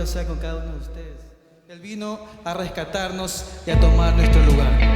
Dios sea con cada uno de ustedes. Él vino a rescatarnos y a tomar nuestro lugar.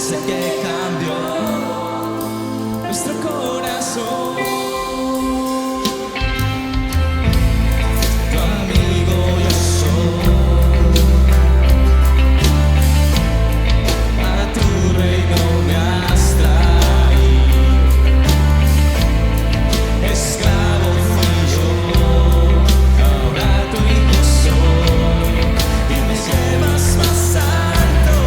Sé que cambió nuestro corazón. Tu amigo yo soy, a tu reino me has traído. Esclavo fui yo, ahora tu hijo soy, y me llevas más alto.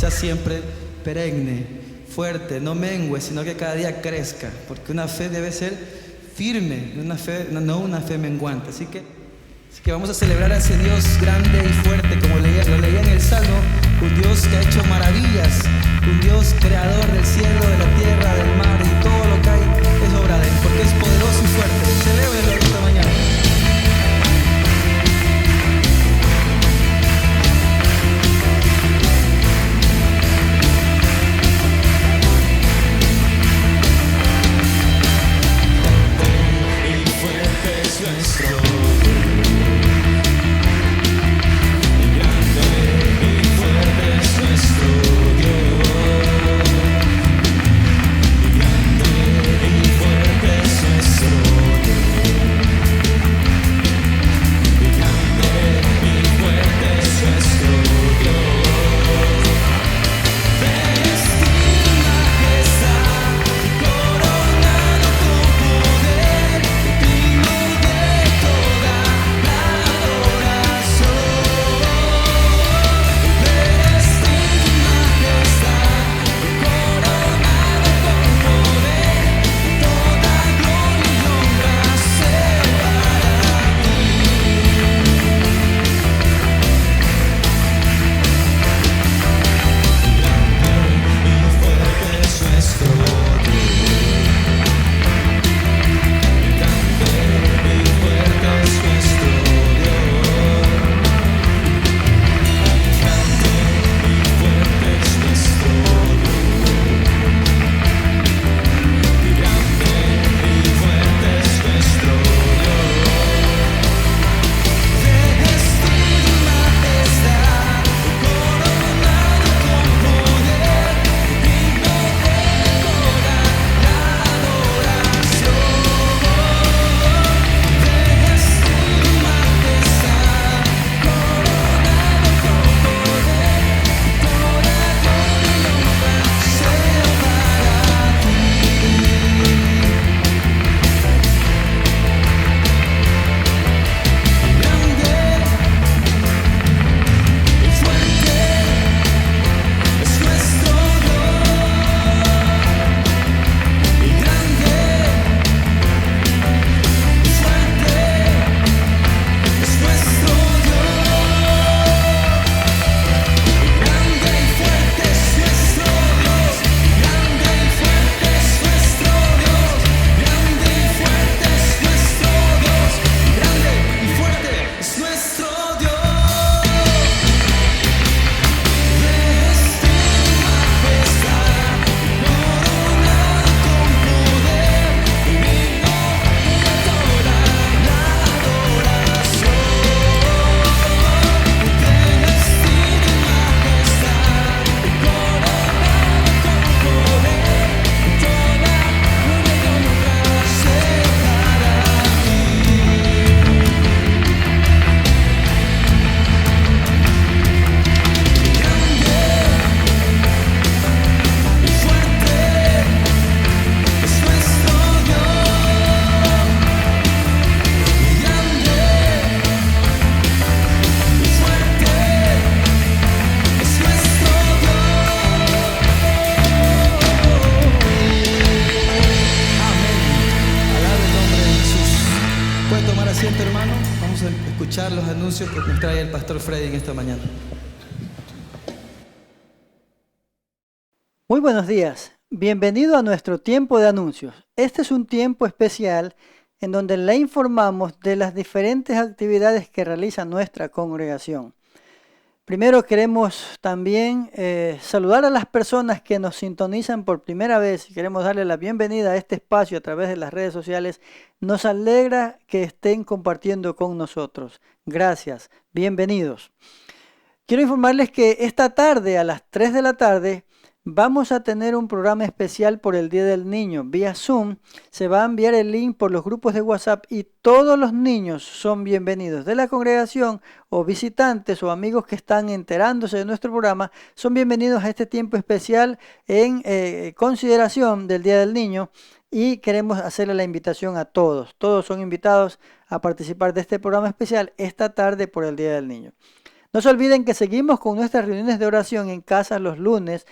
para siempre, perenne, fuerte, no mengue, sino que cada día crezca, porque una fe debe ser firme, no una fe menguante. Así que vamos a celebrar a ese Dios grande y fuerte, como lo leía en el Salmo, un Dios que ha hecho maravillas, un Dios creador del cielo, de la tierra, del mar y todo lo que hay es obra de Él, porque es poderoso y fuerte. Celébrelo esta mañana. Escuchar los anuncios que nos trae el pastor Freddy en esta mañana. Muy buenos días, bienvenido a nuestro tiempo de anuncios. Este es un tiempo especial en donde le informamos de las diferentes actividades que realiza nuestra congregación. Primero queremos también saludar a las personas que nos sintonizan por primera vez y queremos darle la bienvenida a este espacio a través de las redes sociales. Nos alegra que estén compartiendo con nosotros. Gracias, bienvenidos. Quiero informarles que esta tarde a las 3 de la tarde vamos a tener un programa especial por el Día del Niño. Vía Zoom se va a enviar el link por los grupos de WhatsApp y todos los niños son bienvenidos de la congregación o visitantes o amigos que están enterándose de nuestro programa. Son bienvenidos a este tiempo especial en consideración del Día del Niño y queremos hacerle la invitación a todos. Todos son invitados a participar de este programa especial esta tarde por el Día del Niño. No se olviden que seguimos con nuestras reuniones de oración en casa los lunes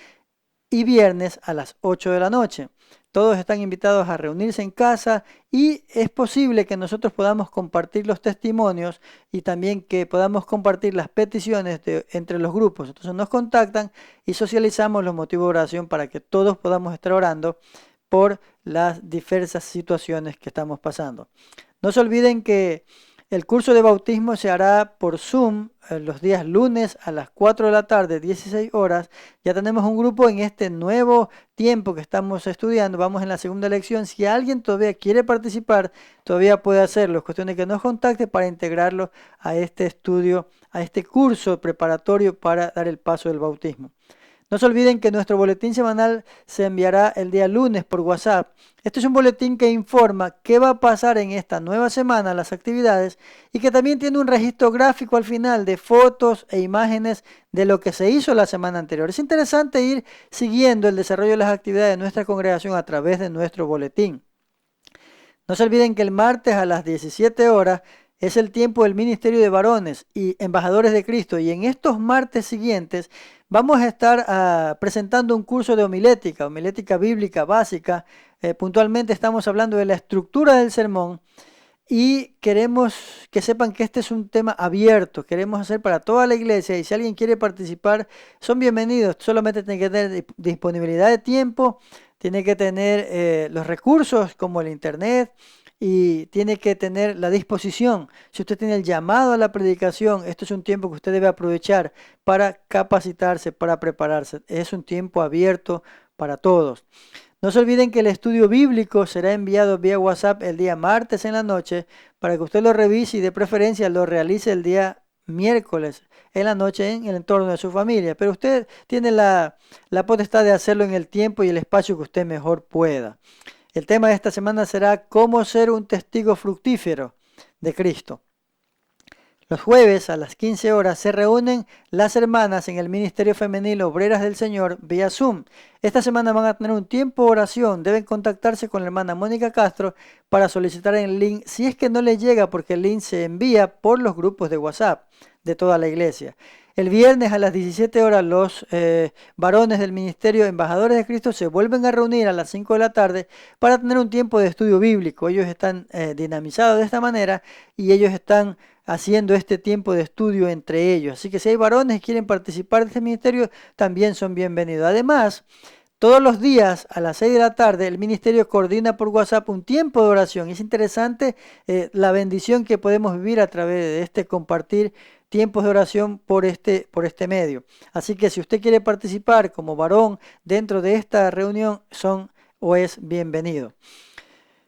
y viernes a las 8 de la noche. Todos están invitados a reunirse en casa y es posible que nosotros podamos compartir los testimonios y también que podamos compartir las peticiones entre los grupos. Entonces nos contactan y socializamos los motivos de oración para que todos podamos estar orando por las diversas situaciones que estamos pasando. No se olviden que el curso de bautismo se hará por Zoom los días lunes a las 4 de la tarde, 16 horas. Ya tenemos un grupo en este nuevo tiempo que estamos estudiando. Vamos en la segunda lección. Si alguien todavía quiere participar, todavía puede hacerlo. Es cuestión de que nos contacte para integrarlo a este estudio, a este curso preparatorio para dar el paso del bautismo. No se olviden que nuestro boletín semanal se enviará el día lunes por WhatsApp. Este es un boletín que informa qué va a pasar en esta nueva semana, las actividades, y que también tiene un registro gráfico al final de fotos e imágenes de lo que se hizo la semana anterior. Es interesante ir siguiendo el desarrollo de las actividades de nuestra congregación a través de nuestro boletín. No se olviden que el martes a las 17 horas es el tiempo del Ministerio de Varones y Embajadores de Cristo, y en estos martes siguientes vamos a estar presentando un curso de homilética bíblica básica. Puntualmente estamos hablando de la estructura del sermón y queremos que sepan que este es un tema abierto. Queremos hacer para toda la iglesia y si alguien quiere participar, son bienvenidos. Solamente tiene que tener disponibilidad de tiempo, tiene que tener los recursos como el internet y tiene que tener la disposición. Si usted tiene el llamado a la predicación, esto es un tiempo que usted debe aprovechar para capacitarse, para prepararse. Es un tiempo abierto para todos. No se olviden que el estudio bíblico será enviado vía WhatsApp el día martes en la noche para que usted lo revise y de preferencia lo realice el día miércoles en la noche en el entorno de su familia. Pero usted tiene la potestad de hacerlo en el tiempo y el espacio que usted mejor pueda. El tema de esta semana será cómo ser un testigo fructífero de Cristo. Los jueves a las 15 horas se reúnen las hermanas en el Ministerio Femenil Obreras del Señor vía Zoom. Esta semana van a tener un tiempo de oración. Deben contactarse con la hermana Mónica Castro para solicitar el link si es que no les llega, porque el link se envía por los grupos de WhatsApp de toda la iglesia. El viernes a las 17 horas los varones del Ministerio Embajadores de Cristo se vuelven a reunir a las 5 de la tarde para tener un tiempo de estudio bíblico. Ellos están dinamizados de esta manera y ellos están haciendo este tiempo de estudio entre ellos. Así que si hay varones que quieren participar de este ministerio, también son bienvenidos. Además, todos los días a las 6 de la tarde el ministerio coordina por WhatsApp un tiempo de oración. Es interesante la bendición que podemos vivir a través de este compartir tiempos de oración por este medio. Así que si usted quiere participar como varón dentro de esta reunión, es bienvenido.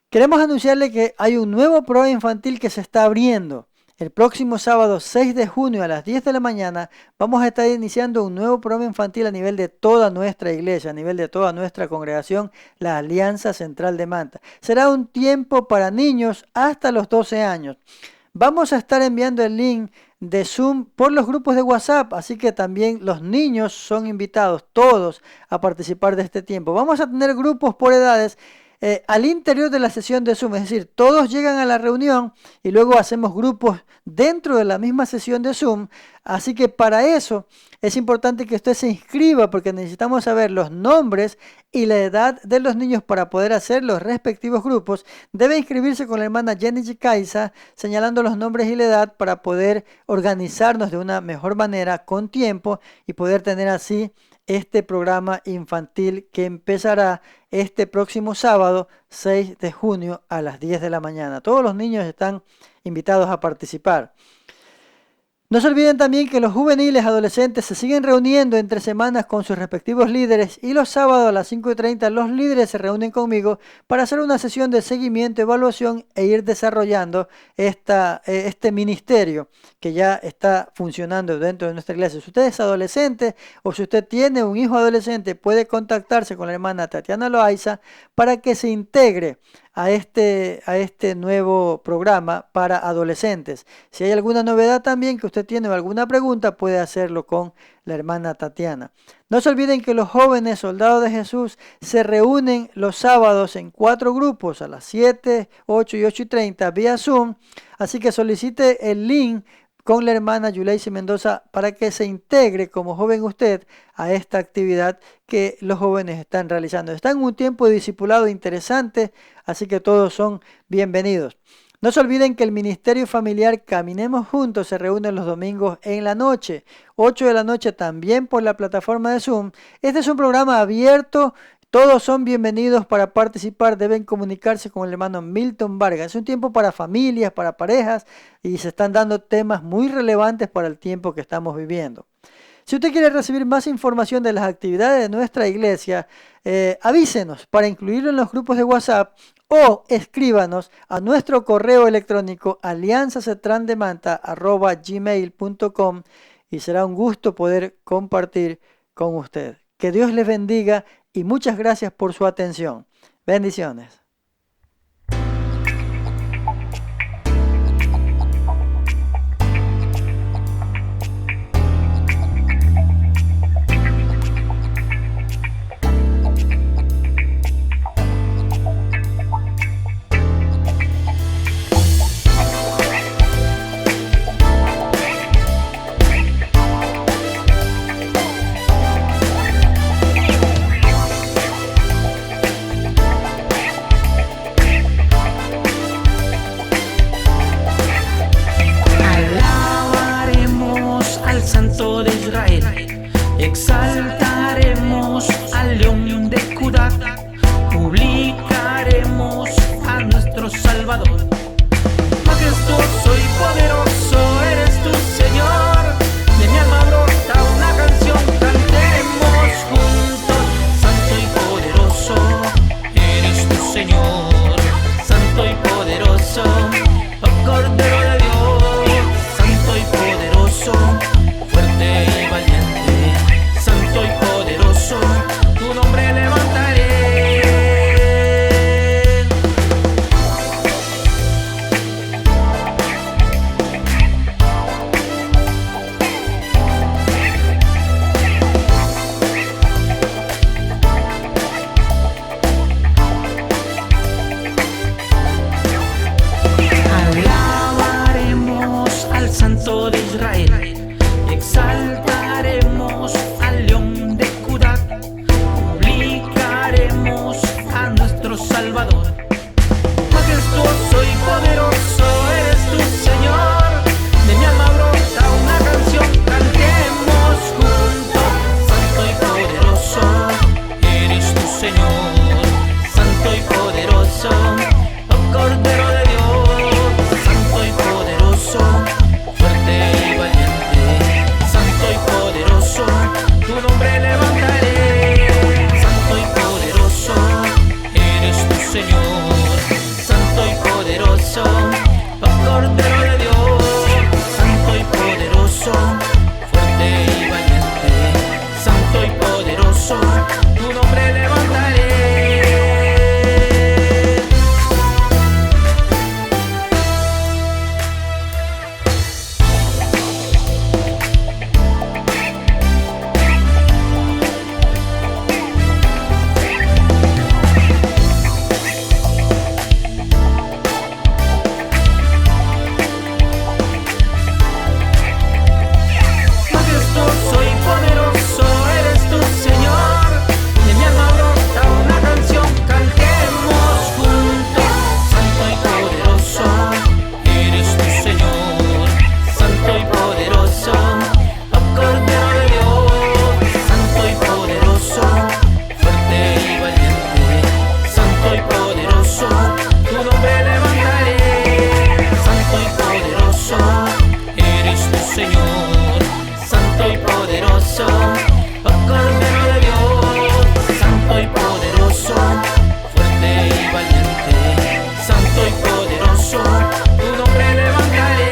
Queremos anunciarle que hay un nuevo programa infantil que se está abriendo. El próximo sábado 6 de junio a las 10 de la mañana vamos a estar iniciando un nuevo programa infantil a nivel de toda nuestra iglesia, a nivel de toda nuestra congregación, la Alianza Central de Manta. Será un tiempo para niños hasta los 12 años. Vamos a estar enviando el link de Zoom por los grupos de WhatsApp, así que también los niños son invitados todos a participar de este tiempo. Vamos a tener grupos por edades al interior de la sesión de Zoom, es decir, todos llegan a la reunión y luego hacemos grupos dentro de la misma sesión de Zoom, así que para eso es importante que usted se inscriba porque necesitamos saber los nombres y la edad de los niños para poder hacer los respectivos grupos. Debe inscribirse con la hermana Jenny Chicaiza señalando los nombres y la edad para poder organizarnos de una mejor manera con tiempo y poder tener así este programa infantil que empezará este próximo sábado 6 de junio a las 10 de la mañana. Todos los niños están invitados a participar. No se olviden también que los juveniles adolescentes se siguen reuniendo entre semanas con sus respectivos líderes y los sábados a las 5:30 los líderes se reúnen conmigo para hacer una sesión de seguimiento, evaluación e ir desarrollando este ministerio que ya está funcionando dentro de nuestra iglesia. Si usted es adolescente o si usted tiene un hijo adolescente, puede contactarse con la hermana Tatiana Loaiza para que se integre a este nuevo programa para adolescentes. Si hay alguna novedad también que usted tiene o alguna pregunta, puede hacerlo con la hermana Tatiana. No se olviden que los jóvenes soldados de Jesús se reúnen los sábados en 4 grupos a las 7, 8 y 8:30 vía Zoom. Así que solicite el link con la hermana Yuleisi Mendoza para que se integre como joven usted a esta actividad que los jóvenes están realizando. Está en un tiempo de discipulado interesante, así que todos son bienvenidos. No se olviden que el Ministerio Familiar Caminemos Juntos se reúne los domingos en la noche, 8 de la noche también por la plataforma de Zoom. Este es un programa abierto. Todos son bienvenidos para participar, deben comunicarse con el hermano Milton Vargas. Es un tiempo para familias, para parejas y se están dando temas muy relevantes para el tiempo que estamos viviendo. Si usted quiere recibir más información de las actividades de nuestra iglesia, avísenos para incluirlo en los grupos de WhatsApp o escríbanos a nuestro correo electrónico alianzacetrandemanta@gmail.com y será un gusto poder compartir con usted. Que Dios les bendiga y muchas gracias por su atención. Bendiciones. Alabaremos al Santo de Israel, exaltaremos al León de Judá, publicaremos a nuestro Salvador. Majestuoso y poderoso eres tú, Señor, de mi alma brota una canción, cantemos juntos. Santo y poderoso eres tú, Señor, santo y poderoso, oh Cordero de Dios, santo y poderoso, fuerte y valiente, santo y poderoso, tu nombre levantaré. Alabaremos al Santo de Israel, exaltaremos al León de Judá, publicaremos a nuestro Salvador. Majestuoso y poderoso eres tú, Señor, de mi alma brota una canción, cantemos juntos. Santo y poderoso eres tú, Señor, santo y poderoso, oh Cordero de Dios, santo y poderoso, fuerte y valiente, santo y poderoso, tu nombre levantaré. Santo y poderoso eres tú, Señor, santo y poderoso, oh Cordero de Dios, santo y poderoso, fuerte y valiente, santo y poderoso, tu nombre levantaré. Majestuoso y poderoso eres tú, Señor, de mi alma brota una canción, cantemos juntos. Santo y poderoso eres tú, Señor, santo y poderoso, oh Cordero de Dios, santo y poderoso, fuerte y valiente, santo y poderoso, tu nombre levantaré. Santo y poderoso eres tú, Señor, santo y poderoso, oh Cordero de Dios, santo y poderoso, fuerte y valiente, santo y poderoso, tu nombre levantaré.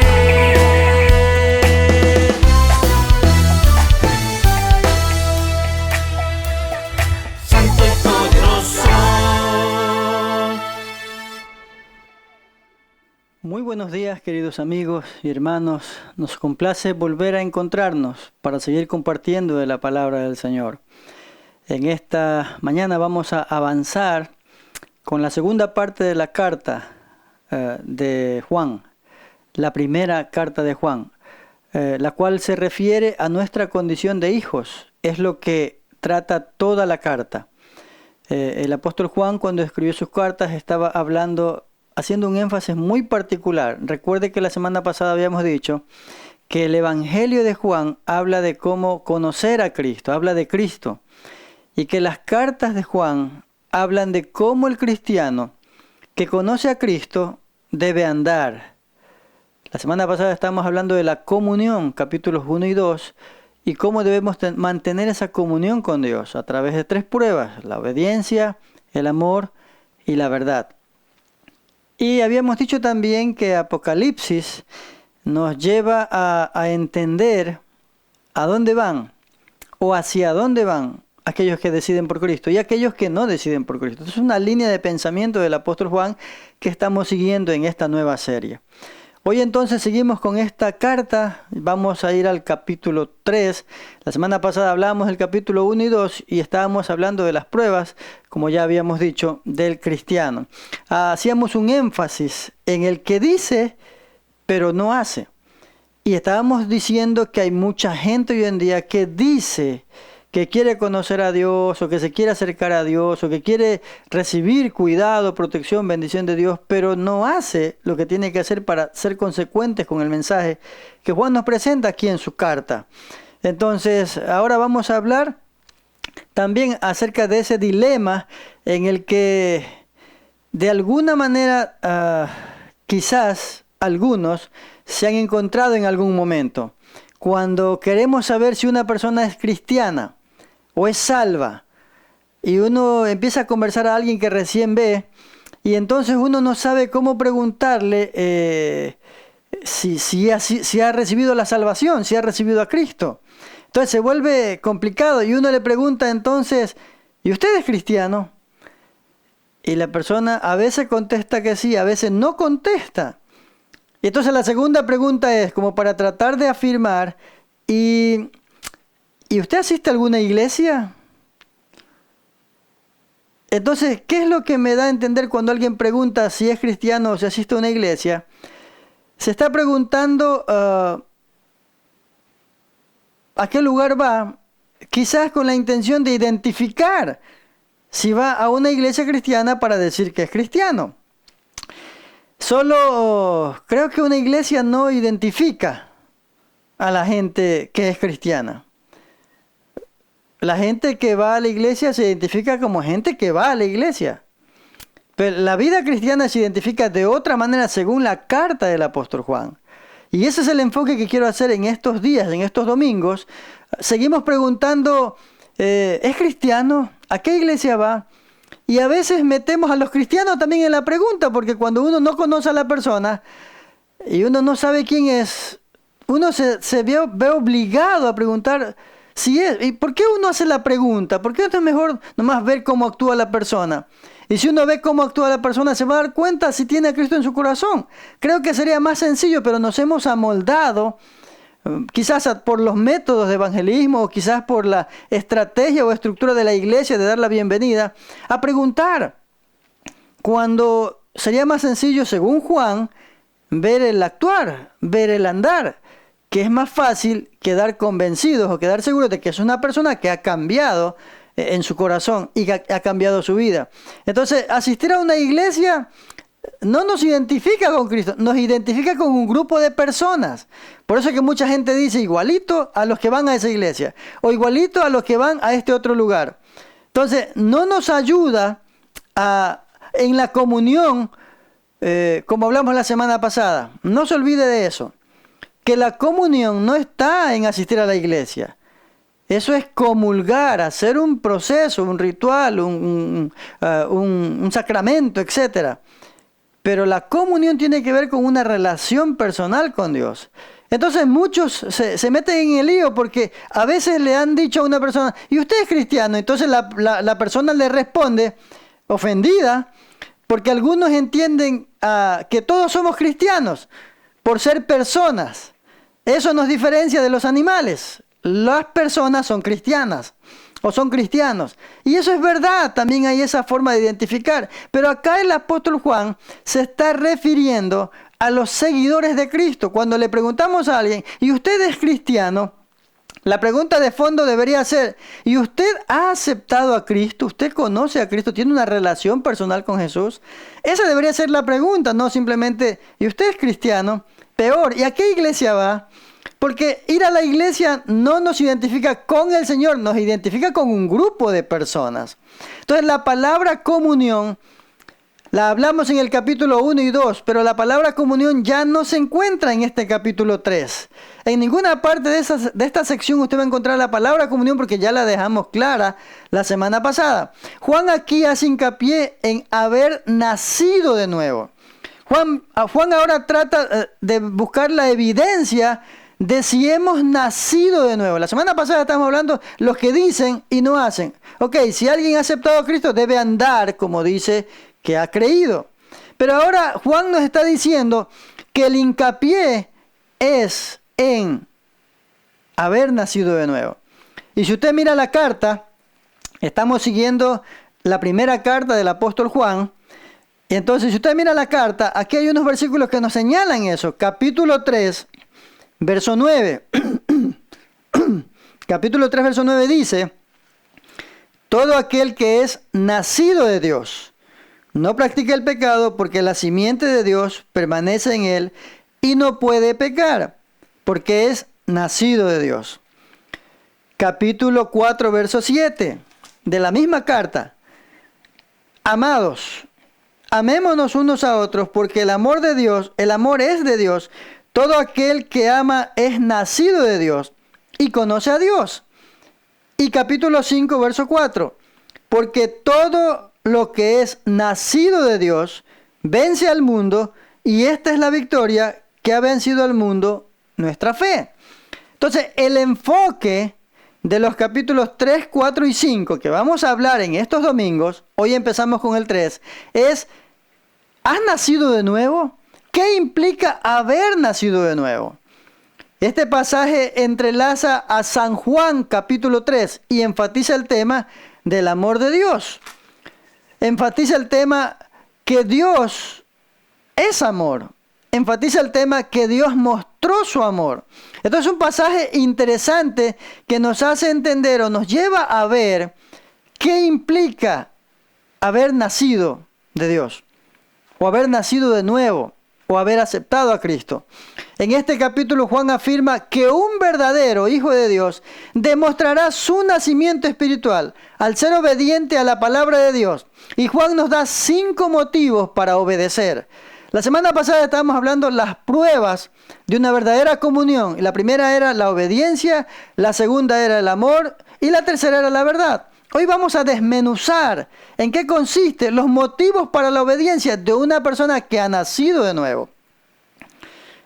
Santo y poderoso. Muy buenos días, queridos amigos y hermanos. Nos complace volver a encontrarnos para seguir compartiendo de la palabra del Señor. En esta mañana vamos a avanzar con la segunda parte de la carta de Juan, la primera carta de Juan. la cual se refiere a nuestra condición de hijos. Es lo que trata toda la carta. El apóstol Juan, cuando escribió sus cartas, estaba haciendo un énfasis muy particular. Recuerde que la semana pasada habíamos dicho que el Evangelio de Juan habla de cómo conocer a Cristo, habla de Cristo, y que las cartas de Juan hablan de cómo el cristiano que conoce a Cristo debe andar. La semana pasada estábamos hablando de la comunión, capítulos 1 y 2, y cómo debemos mantener esa comunión con Dios a través de 3 pruebas: la obediencia, el amor y la verdad. Y habíamos dicho también que Apocalipsis nos lleva a entender a dónde van o hacia dónde van aquellos que deciden por Cristo y aquellos que no deciden por Cristo. Es una línea de pensamiento del apóstol Juan que estamos siguiendo en esta nueva serie. Hoy entonces seguimos con esta carta, vamos a ir al capítulo 3. La semana pasada hablábamos del capítulo 1 y 2 y estábamos hablando de las pruebas, como ya habíamos dicho, del cristiano. Hacíamos un énfasis en el que dice, pero no hace. Y estábamos diciendo que hay mucha gente hoy en día que dice que quiere conocer a Dios, o que se quiere acercar a Dios, o que quiere recibir cuidado, protección, bendición de Dios, pero no hace lo que tiene que hacer para ser consecuentes con el mensaje que Juan nos presenta aquí en su carta. Entonces, ahora vamos a hablar también acerca de ese dilema en el que, de alguna manera, quizás algunos se han encontrado en algún momento. Cuando queremos saber si una persona es cristiana o es salva, y uno empieza a conversar a alguien que recién ve, y entonces uno no sabe cómo preguntarle si ha recibido la salvación, si ha recibido a Cristo. Entonces se vuelve complicado y uno le pregunta entonces, ¿y usted es cristiano? Y la persona a veces contesta que sí, a veces no contesta. Y entonces la segunda pregunta es como para tratar de afirmar, ¿y usted asiste a alguna iglesia? Entonces, ¿qué es lo que me da a entender cuando alguien pregunta si es cristiano o si asiste a una iglesia? Se está preguntando a qué lugar va, quizás con la intención de identificar si va a una iglesia cristiana para decir que es cristiano. Solo creo que una iglesia no identifica a la gente que es cristiana. La gente que va a la iglesia se identifica como gente que va a la iglesia. Pero la vida cristiana se identifica de otra manera según la carta del apóstol Juan. Y ese es el enfoque que quiero hacer en estos días, en estos domingos. Seguimos preguntando, ¿es cristiano? ¿A qué iglesia va? Y a veces metemos a los cristianos también en la pregunta, porque cuando uno no conoce a la persona y uno no sabe quién es, uno se ve obligado a preguntar si es. ¿Y por qué uno hace la pregunta? ¿Por qué no es mejor nomás ver cómo actúa la persona? Y si uno ve cómo actúa la persona, se va a dar cuenta si tiene a Cristo en su corazón. Creo que sería más sencillo, pero nos hemos amoldado, quizás por los métodos de evangelismo, o quizás por la estrategia o estructura de la iglesia de dar la bienvenida, a preguntar. Cuando sería más sencillo, según Juan, ver el actuar, ver el andar, que es más fácil quedar convencidos o quedar seguros de que es una persona que ha cambiado en su corazón y que ha cambiado su vida. Entonces, asistir a una iglesia no nos identifica con Cristo, nos identifica con un grupo de personas. Por eso es que mucha gente dice igualito a los que van a esa iglesia o igualito a los que van a este otro lugar. Entonces, no nos ayuda en la comunión, como hablamos la semana pasada. No se olvide de eso, que la comunión no está en asistir a la iglesia. Eso es comulgar, hacer un proceso, un ritual, un sacramento, etc. Pero la comunión tiene que ver con una relación personal con Dios. Entonces muchos se meten en el lío porque a veces le han dicho a una persona, ¿y usted es cristiano? Entonces la persona le responde, ofendida, porque algunos entienden que todos somos cristianos por ser personas. Eso nos diferencia de los animales. Las personas son cristianas o son cristianos. Y eso es verdad, también hay esa forma de identificar. Pero acá el apóstol Juan se está refiriendo a los seguidores de Cristo. Cuando le preguntamos a alguien, ¿y usted es cristiano? La pregunta de fondo debería ser, ¿y usted ha aceptado a Cristo? ¿Usted conoce a Cristo? ¿Tiene una relación personal con Jesús? Esa debería ser la pregunta, no simplemente, ¿y usted es cristiano? Peor, ¿y a qué iglesia va? Porque ir a la iglesia no nos identifica con el Señor, nos identifica con un grupo de personas. Entonces la palabra comunión la hablamos en el capítulo 1 y 2, pero la palabra comunión ya no se encuentra en este capítulo 3. En ninguna parte de esta sección usted va a encontrar la palabra comunión porque ya la dejamos clara la semana pasada. Juan aquí hace hincapié en haber nacido de nuevo. Juan ahora trata de buscar la evidencia de si hemos nacido de nuevo. La semana pasada estamos hablando los que dicen y no hacen. Ok, si alguien ha aceptado a Cristo debe andar como dice que ha creído. Pero ahora Juan nos está diciendo que el hincapié es en haber nacido de nuevo. Y si usted mira la carta, estamos siguiendo la primera carta del apóstol Juan. Y entonces si usted mira la carta, aquí hay unos versículos que nos señalan eso. Capítulo 3, verso 9. Capítulo 3, verso 9 dice, todo aquel que es nacido de Dios no practica el pecado porque la simiente de Dios permanece en él y no puede pecar porque es nacido de Dios. Capítulo 4, verso 7 de la misma carta. Amados, amémonos unos a otros porque el amor es de Dios. Todo aquel que ama es nacido de Dios y conoce a Dios. Y capítulo 5, verso 4. Porque todo lo que es nacido de Dios vence al mundo y esta es la victoria que ha vencido al mundo, nuestra fe. Entonces, el enfoque de los capítulos 3, 4 y 5 que vamos a hablar en estos domingos, hoy empezamos con el 3, es, ¿has nacido de nuevo? ¿Qué implica haber nacido de nuevo? Este pasaje entrelaza a San Juan capítulo 3 y enfatiza el tema del amor de Dios. Enfatiza el tema que Dios es amor. Enfatiza el tema que Dios mostró su amor. Entonces es un pasaje interesante que nos hace entender o nos lleva a ver qué implica haber nacido de Dios o haber nacido de nuevo, o haber aceptado a Cristo. En este capítulo Juan afirma que un verdadero hijo de Dios demostrará su nacimiento espiritual al ser obediente a la palabra de Dios. Y Juan nos da 5 motivos para obedecer. La semana pasada estábamos hablando de las pruebas de una verdadera comunión. Y la primera era la obediencia, la segunda era el amor y la tercera era la verdad. Hoy vamos a desmenuzar en qué consisten los motivos para la obediencia de una persona que ha nacido de nuevo.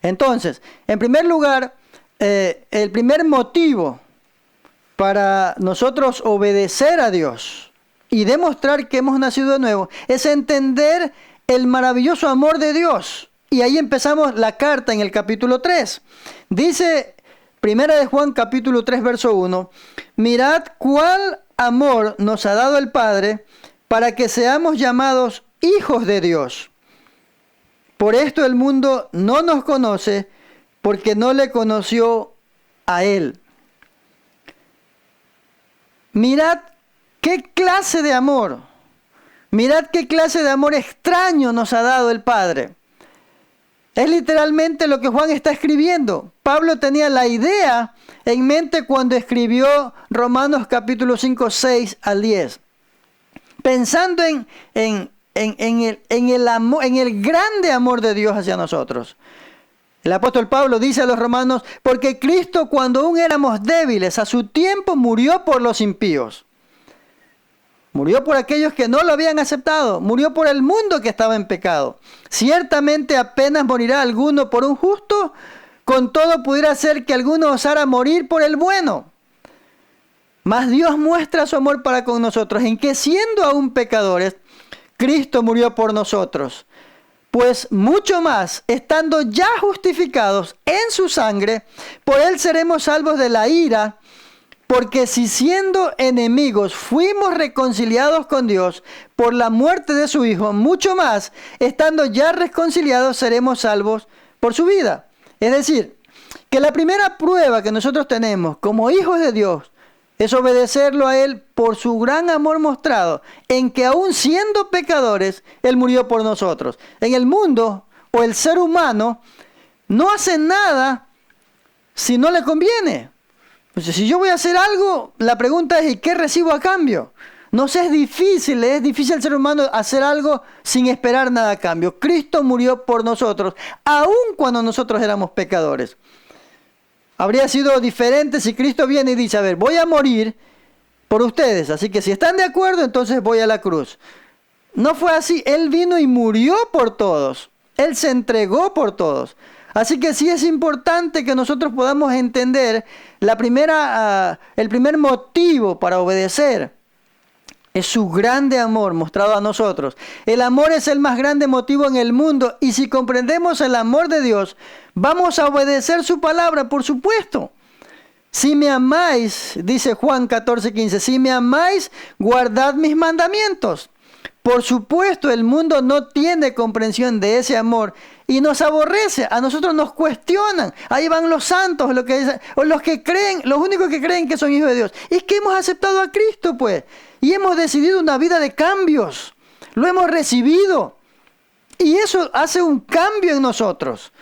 Entonces, en primer lugar, el primer motivo para nosotros obedecer a Dios y demostrar que hemos nacido de nuevo es entender el maravilloso amor de Dios. Y ahí empezamos la carta en el capítulo 3. Dice, primera de Juan capítulo 3, verso 1, mirad cuál amor nos ha dado el Padre para que seamos llamados hijos de Dios. Por esto el mundo no nos conoce porque no le conoció a Él. Mirad qué clase de amor, mirad qué clase de amor extraño nos ha dado el Padre. Es literalmente lo que Juan está escribiendo. Pablo tenía la idea en mente cuando escribió Romanos capítulo 5, 6 al 10. Pensando en el amor, en el grande amor de Dios hacia nosotros. El apóstol Pablo dice a los romanos, porque Cristo cuando aún éramos débiles, a su tiempo murió por los impíos. Murió por aquellos que no lo habían aceptado. Murió por el mundo que estaba en pecado. Ciertamente apenas morirá alguno por un justo, con todo pudiera ser que alguno osara morir por el bueno. Mas Dios muestra su amor para con nosotros, en que siendo aún pecadores, Cristo murió por nosotros. Pues mucho más, estando ya justificados en su sangre, por él seremos salvos de la ira, Porque si siendo enemigos fuimos reconciliados con Dios por la muerte de su Hijo, mucho más, estando ya reconciliados, seremos salvos por su vida. Es decir, que la primera prueba que nosotros tenemos como hijos de Dios es obedecerlo a Él por su gran amor mostrado, en que aún siendo pecadores, Él murió por nosotros. En el mundo, o el ser humano, no hace nada si no le conviene. Pues si yo voy a hacer algo, la pregunta es, ¿y qué recibo a cambio? No sé, es difícil el ser humano hacer algo sin esperar nada a cambio. Cristo murió por nosotros, aun cuando nosotros éramos pecadores. Habría sido diferente si Cristo viene y dice, a ver, voy a morir por ustedes, así que si están de acuerdo, entonces voy a la cruz. No fue así, Él vino y murió por todos, Él se entregó por todos. Así que sí es importante que nosotros podamos entender el primer motivo para obedecer. Es su grande amor mostrado a nosotros. El amor es el más grande motivo en el mundo. Y si comprendemos el amor de Dios, vamos a obedecer su palabra, por supuesto. Si me amáis, dice Juan 14:15, si me amáis, guardad mis mandamientos. Por supuesto, el mundo no tiene comprensión de ese amor y nos aborrece. A nosotros nos cuestionan. Ahí van los santos, los que creen, los únicos que creen que son hijos de Dios. Es que hemos aceptado a Cristo, pues. Y hemos decidido una vida de cambios. Lo hemos recibido. Y eso hace un cambio en nosotros.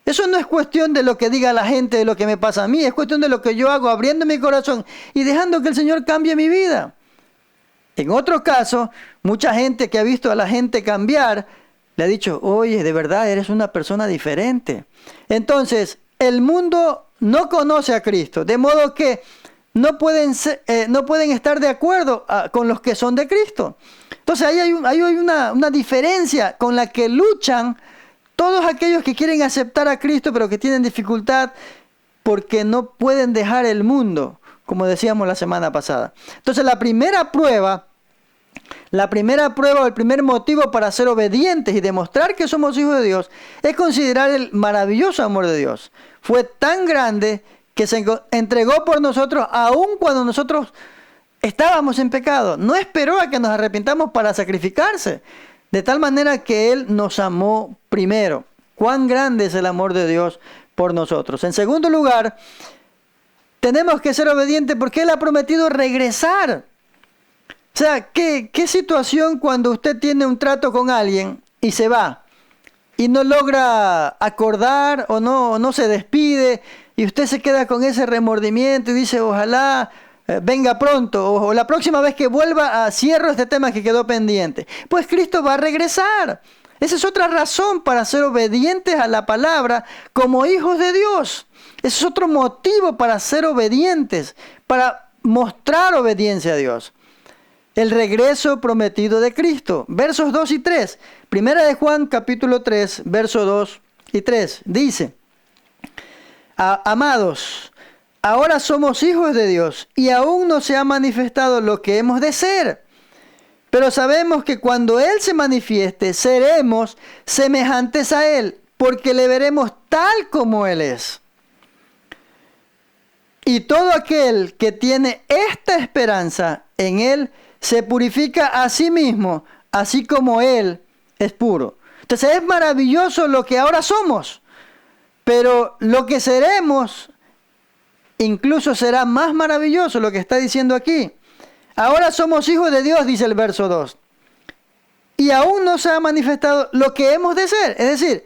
Eso no es cuestión de lo que diga la gente, de lo que me pasa a mí. Es cuestión de lo que yo hago, abriendo mi corazón y dejando que el Señor cambie mi vida. En otro caso, mucha gente que ha visto a la gente cambiar, le ha dicho, oye, de verdad eres una persona diferente. Entonces, el mundo no conoce a Cristo, de modo que no pueden estar de acuerdo con los que son de Cristo. Entonces, ahí hay una diferencia con la que luchan todos aquellos que quieren aceptar a Cristo, pero que tienen dificultad porque no pueden dejar el mundo, como decíamos la semana pasada. Entonces, la primera prueba o el primer motivo para ser obedientes y demostrar que somos hijos de Dios es considerar el maravilloso amor de Dios. Fue tan grande que se entregó por nosotros aun cuando nosotros estábamos en pecado. No esperó a que nos arrepintamos para sacrificarse, de tal manera que Él nos amó primero. Cuán grande es el amor de Dios por nosotros. En segundo lugar, tenemos que ser obedientes porque Él ha prometido regresar. O sea, ¿qué situación cuando usted tiene un trato con alguien y se va y no logra acordar o no se despide y usted se queda con ese remordimiento y dice, ojalá venga pronto o la próxima vez que vuelva cierro este tema que quedó pendiente? Pues Cristo va a regresar. Esa es otra razón para ser obedientes a la palabra como hijos de Dios. Ese es otro motivo para ser obedientes, para mostrar obediencia a Dios. El regreso prometido de Cristo. Versos 2 y 3. Primera de Juan, capítulo 3, versos 2 y 3. Dice, amados, ahora somos hijos de Dios y aún no se ha manifestado lo que hemos de ser. Pero sabemos que cuando Él se manifieste, seremos semejantes a Él, porque le veremos tal como Él es. Y todo aquel que tiene esta esperanza en Él, se purifica a sí mismo, así como Él es puro. Entonces es maravilloso lo que ahora somos, pero lo que seremos incluso será más maravilloso, lo que está diciendo aquí. Ahora somos hijos de Dios, dice el verso 2. Y aún no se ha manifestado lo que hemos de ser. Es decir,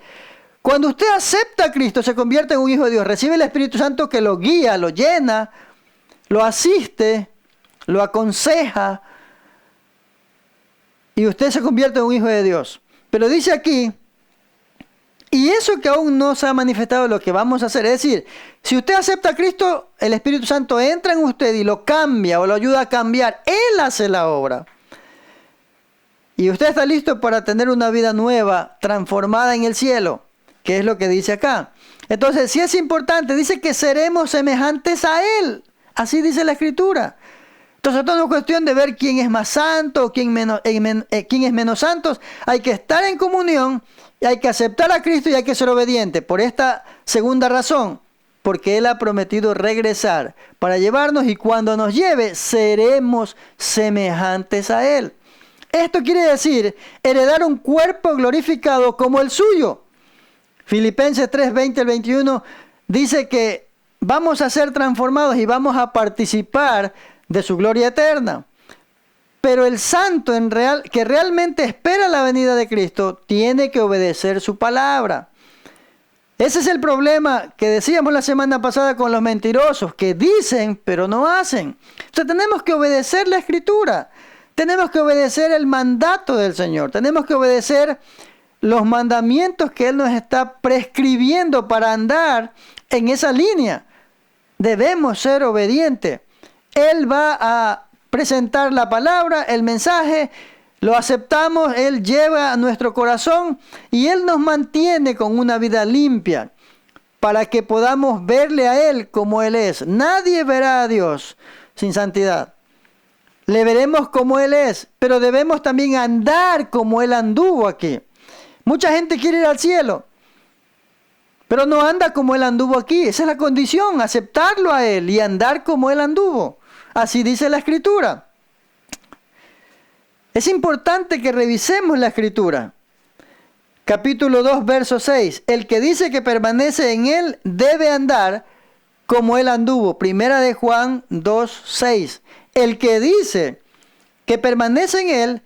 cuando usted acepta a Cristo, se convierte en un hijo de Dios. Recibe el Espíritu Santo que lo guía, lo llena, lo asiste, lo aconseja. Y usted se convierte en un hijo de Dios. Pero dice aquí, y eso que aún no se ha manifestado lo que vamos a hacer. Es decir, si usted acepta a Cristo, el Espíritu Santo entra en usted y lo cambia o lo ayuda a cambiar. Él hace la obra. Y usted está listo para tener una vida nueva, transformada en el cielo, que es lo que dice acá. Entonces, sí es importante, dice que seremos semejantes a Él. Así dice la Escritura. Entonces, esto no es cuestión de ver quién es más santo, quién es menos santo. Hay que estar en comunión, y hay que aceptar a Cristo y hay que ser obediente. Por esta segunda razón, porque Él ha prometido regresar para llevarnos y cuando nos lleve seremos semejantes a Él. Esto quiere decir heredar un cuerpo glorificado como el suyo. Filipenses 3, 20 al 21 dice que vamos a ser transformados y vamos a participar de su gloria eterna. Pero el santo que realmente espera la venida de Cristo tiene que obedecer su palabra. Ese es el problema que decíamos la semana pasada con los mentirosos, que dicen pero no hacen. Entonces tenemos que obedecer la Escritura. Tenemos que obedecer el mandato del Señor. Tenemos que obedecer los mandamientos que Él nos está prescribiendo para andar en esa línea. Debemos ser obedientes. Él va a presentar la palabra, el mensaje, lo aceptamos, Él lleva a nuestro corazón y Él nos mantiene con una vida limpia para que podamos verle a Él como Él es. Nadie verá a Dios sin santidad. Le veremos como Él es, pero debemos también andar como Él anduvo aquí. Mucha gente quiere ir al cielo, pero no anda como Él anduvo aquí. Esa es la condición, aceptarlo a Él y andar como Él anduvo. Así dice la Escritura. Es importante que revisemos la Escritura. Capítulo 2, verso 6. El que dice que permanece en Él debe andar como Él anduvo. Primera de Juan 2, 6. El que dice que permanece en Él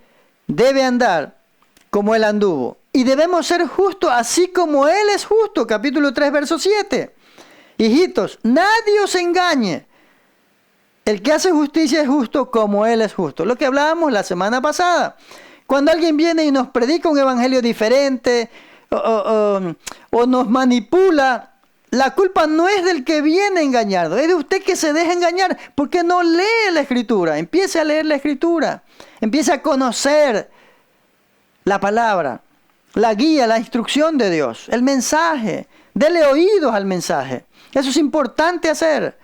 debe andar como Él anduvo. Y debemos ser justos así como Él es justo. Capítulo 3, verso 7. Hijitos, nadie os engañe. El que hace justicia es justo como Él es justo. Lo que hablábamos la semana pasada. Cuando alguien viene y nos predica un evangelio diferente o nos manipula, la culpa no es del que viene engañado, es de usted que se deja engañar porque no lee la Escritura. Empiece a leer la Escritura, empiece a conocer la palabra, la guía, la instrucción de Dios, el mensaje. Dele oídos al mensaje. Eso es importante hacer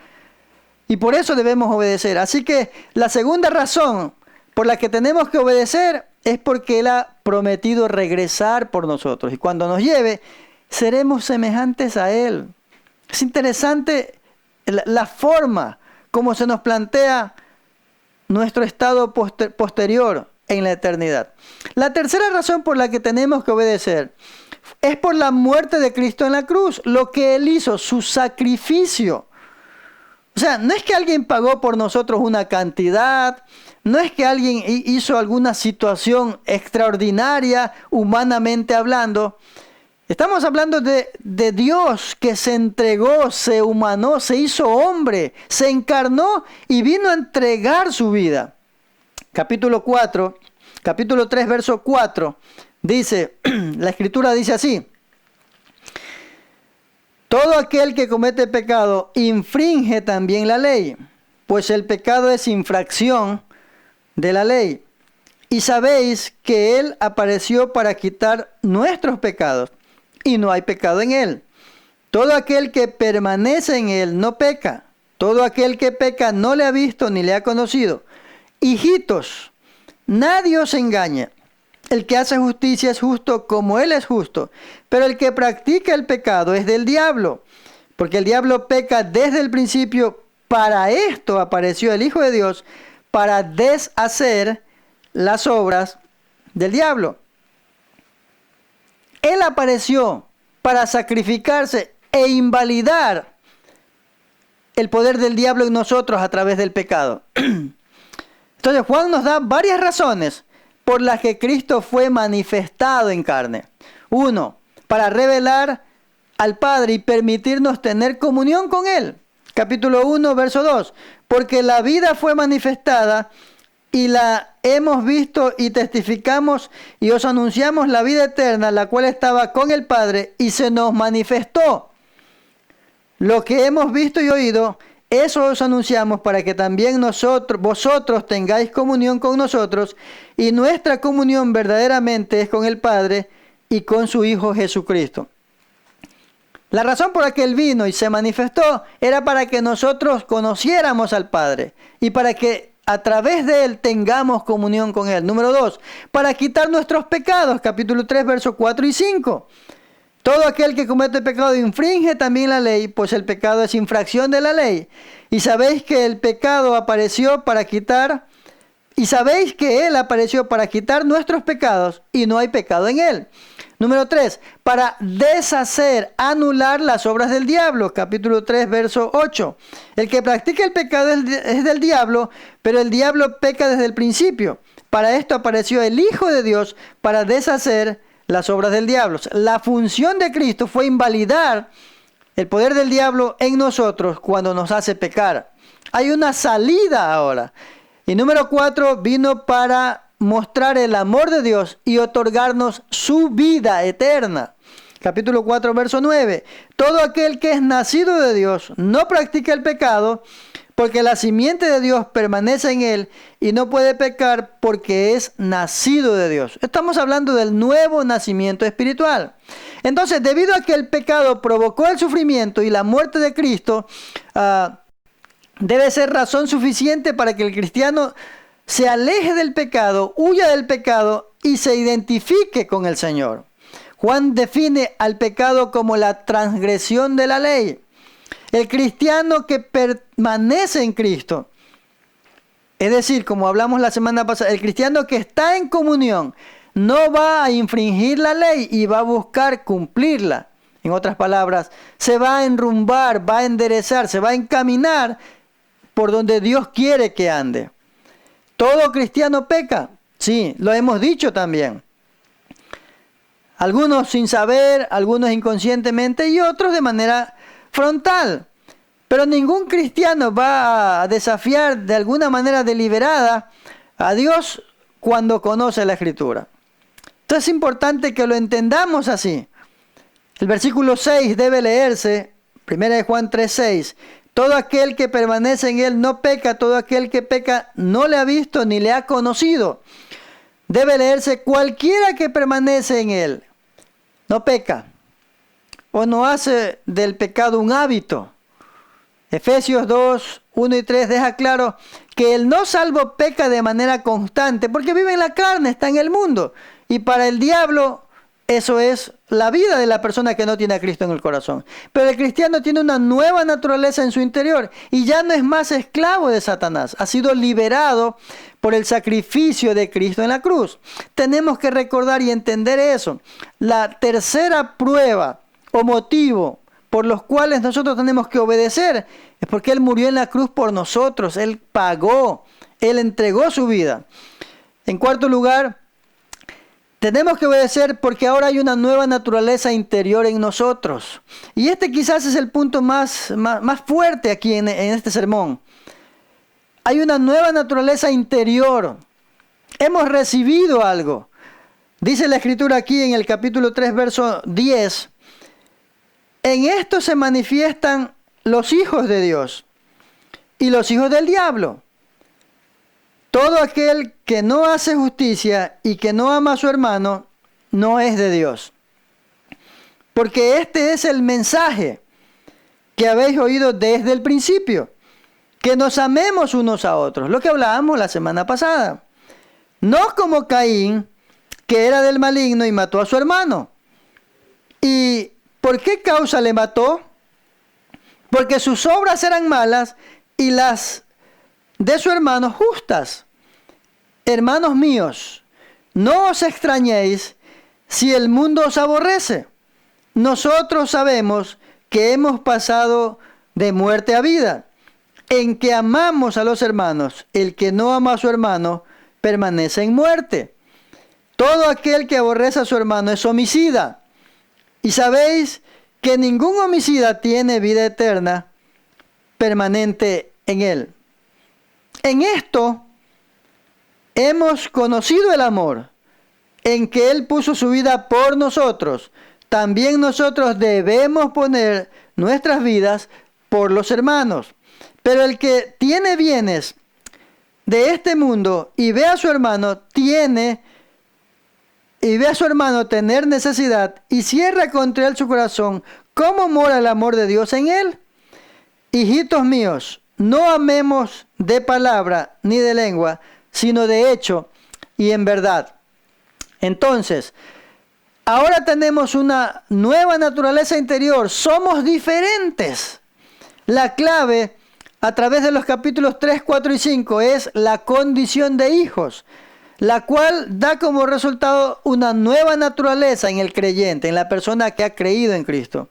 y por eso debemos obedecer. Así que la segunda razón por la que tenemos que obedecer es porque Él ha prometido regresar por nosotros y cuando nos lleve seremos semejantes a Él. Es interesante la forma como se nos plantea nuestro estado posterior en la eternidad. La tercera razón por la que tenemos que obedecer es por la muerte de Cristo en la cruz, lo que Él hizo, su sacrificio. O sea, no es que alguien pagó por nosotros una cantidad, no es que alguien hizo alguna situación extraordinaria, humanamente hablando. Estamos hablando de Dios que se entregó, se humanó, se hizo hombre, se encarnó y vino a entregar su vida. Capítulo 3, verso 4, dice, la Escritura dice así: todo aquel que comete pecado infringe también la ley, pues el pecado es infracción de la ley. Y sabéis que Él apareció para quitar nuestros pecados, y no hay pecado en Él. Todo aquel que permanece en Él no peca. Todo aquel que peca no le ha visto ni le ha conocido. Hijitos, nadie os engañe. El que hace justicia es justo como Él es justo, pero el que practica el pecado es del diablo, porque el diablo peca desde el principio. Para esto apareció el Hijo de Dios, para deshacer las obras del diablo. Él apareció para sacrificarse e invalidar el poder del diablo en nosotros a través del pecado. Entonces Juan nos da varias razones por las que Cristo fue manifestado en carne. 1, para revelar al Padre y permitirnos tener comunión con Él. Capítulo 1, verso 2. Porque la vida fue manifestada y la hemos visto y testificamos y os anunciamos la vida eterna, la cual estaba con el Padre y se nos manifestó. Lo que hemos visto y oído, eso os anunciamos para que también vosotros tengáis comunión con nosotros, y nuestra comunión verdaderamente es con el Padre y con su Hijo Jesucristo. La razón por la que Él vino y se manifestó era para que nosotros conociéramos al Padre y para que a través de Él tengamos comunión con Él. Número 2, para quitar nuestros pecados. Capítulo 3, versos 4 y 5. Todo aquel que comete pecado infringe también la ley, pues el pecado es infracción de la ley. Y sabéis que el pecado apareció para quitar, y sabéis que Él apareció para quitar nuestros pecados, y no hay pecado en Él. Número 3, para deshacer, anular las obras del diablo. Capítulo 3, verso 8. El que practica el pecado es del diablo, pero el diablo peca desde el principio. Para esto apareció el Hijo de Dios, para deshacer las obras del diablo. La función de Cristo fue invalidar el poder del diablo en nosotros cuando nos hace pecar. Hay una salida ahora. Y número 4, vino para mostrar el amor de Dios y otorgarnos su vida eterna. Capítulo 4, verso 9. Todo aquel que es nacido de Dios no practica el pecado, porque la simiente de Dios permanece en él y no puede pecar porque es nacido de Dios. Estamos hablando del nuevo nacimiento espiritual. Entonces, debido a que el pecado provocó el sufrimiento y la muerte de Cristo, debe ser razón suficiente para que el cristiano se aleje del pecado, huya del pecado y se identifique con el Señor. Juan define al pecado como la transgresión de la ley. El cristiano que permanece en Cristo, es decir, como hablamos la semana pasada, el cristiano que está en comunión no va a infringir la ley y va a buscar cumplirla. En otras palabras, se va a enrumbar, va a enderezar, se va a encaminar por donde Dios quiere que ande. ¿Todo cristiano peca? Sí, lo hemos dicho también. Algunos sin saber, algunos inconscientemente y otros de manera frontal. Pero ningún cristiano va a desafiar de alguna manera deliberada a Dios cuando conoce la Escritura. Entonces es importante que lo entendamos así. El versículo 6 debe leerse, 1 Juan 3:6. Todo aquel que permanece en él no peca, todo aquel que peca no le ha visto ni le ha conocido. Debe leerse cualquiera que permanece en él. No peca o no hace del pecado un hábito. Efesios 2, 1 y 3 deja claro que el no salvo peca de manera constante porque vive en la carne, está en el mundo. Y para el diablo eso es la vida de la persona que no tiene a Cristo en el corazón. Pero el cristiano tiene una nueva naturaleza en su interior y ya no es más esclavo de Satanás. Ha sido liberado por el sacrificio de Cristo en la cruz. Tenemos que recordar y entender eso. La tercera prueba o motivo por los cuales nosotros tenemos que obedecer es porque Él murió en la cruz por nosotros. Él pagó, Él entregó su vida. En cuarto lugar, tenemos que obedecer porque ahora hay una nueva naturaleza interior en nosotros. Y este quizás es el punto más fuerte aquí en este sermón. Hay una nueva naturaleza interior. Hemos recibido algo. Dice la Escritura aquí en el capítulo 3, verso 10. En esto se manifiestan los hijos de Dios y los hijos del diablo. Todo aquel que no hace justicia y que no ama a su hermano, no es de Dios. Porque este es el mensaje que habéis oído desde el principio, que nos amemos unos a otros, lo que hablábamos la semana pasada. No como Caín, que era del maligno y mató a su hermano. ¿Y por qué causa le mató? Porque sus obras eran malas y las de su hermano justas. Hermanos míos, no os extrañéis si el mundo os aborrece. Nosotros sabemos que hemos pasado de muerte a vida, en que amamos a los hermanos. El que no ama a su hermano permanece en muerte. Todo aquel que aborrece a su hermano es homicida. Y sabéis que ningún homicida tiene vida eterna permanente en él. En esto hemos conocido el amor, en que Él puso su vida por nosotros. También nosotros debemos poner nuestras vidas por los hermanos. Pero el que tiene bienes de este mundo y ve a su hermano tener necesidad y cierra contra él su corazón, ¿cómo mora el amor de Dios en él? Hijitos míos, no amemos de palabra ni de lengua, sino de hecho y en verdad. Entonces, Ahora tenemos una nueva naturaleza interior. Somos diferentes. La clave a través de los capítulos 3, 4 y 5 es la condición de hijos, la cual da como resultado una nueva naturaleza en el creyente, en la persona que ha creído en Cristo.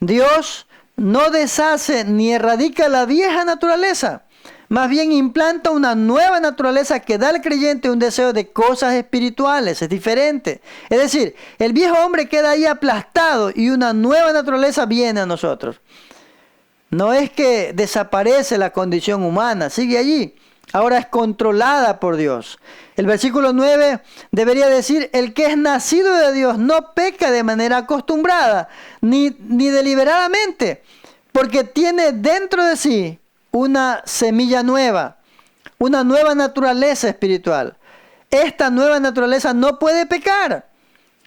Dios no deshace ni erradica la vieja naturaleza, más bien implanta una nueva naturaleza que da al creyente un deseo de cosas espirituales, es diferente. Es decir, el viejo hombre queda ahí aplastado y una nueva naturaleza viene a nosotros. No es que desaparece la condición humana, sigue allí. Ahora es controlada por Dios. El versículo 9 debería decir, el que es nacido de Dios no peca de manera acostumbrada, ni deliberadamente, porque tiene dentro de sí una semilla nueva, una nueva naturaleza espiritual. Esta nueva naturaleza no puede pecar.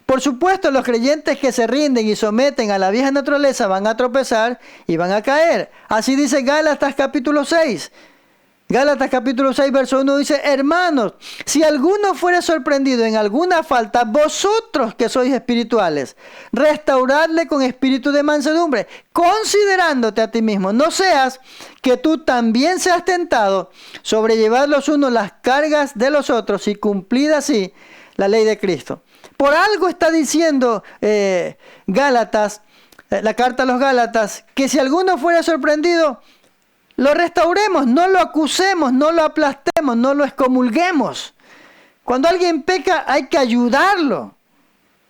Por supuesto, los creyentes que se rinden y someten a la vieja naturaleza van a tropezar y van a caer. Así dice Gálatas capítulo 6. Gálatas capítulo 6, verso 1 dice, hermanos, si alguno fuere sorprendido en alguna falta, vosotros que sois espirituales, restauradle con espíritu de mansedumbre, considerándote a ti mismo. No seas que tú también seas tentado, sobrellevad los unos las cargas de los otros y cumplid así la ley de Cristo. Por algo está diciendo Gálatas, la carta a los Gálatas, que si alguno fuera sorprendido, lo restauremos, no lo acusemos, no lo aplastemos, no lo excomulguemos. Cuando alguien peca hay que ayudarlo,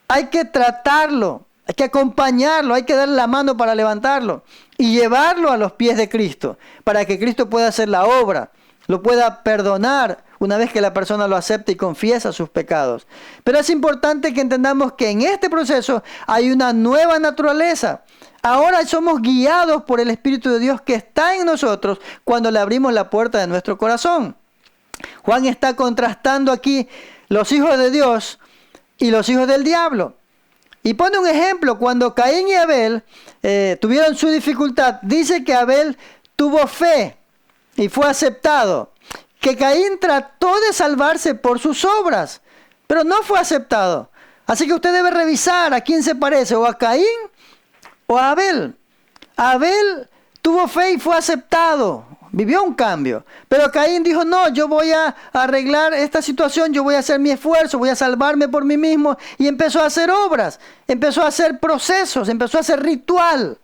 hay que tratarlo, hay que acompañarlo, hay que darle la mano para levantarlo y llevarlo a los pies de Cristo, para que Cristo pueda hacer la obra, lo pueda perdonar una vez que la persona lo acepta y confiesa sus pecados. Pero es importante que entendamos que en este proceso hay una nueva naturaleza. Ahora somos guiados por el Espíritu de Dios que está en nosotros cuando le abrimos la puerta de nuestro corazón. Juan está contrastando aquí los hijos de Dios y los hijos del diablo. Y pone un ejemplo, cuando Caín y Abel tuvieron su dificultad, dice que Abel tuvo fe y fue aceptado. Que Caín trató de salvarse por sus obras, pero no fue aceptado. Así que usted debe revisar a quién se parece, o a Caín o a Abel. Abel tuvo fe y fue aceptado, vivió un cambio. Pero Caín dijo, no, yo voy a arreglar esta situación, yo voy a hacer mi esfuerzo, voy a salvarme por mí mismo. Y empezó a hacer obras, empezó a hacer procesos, empezó a hacer ritual.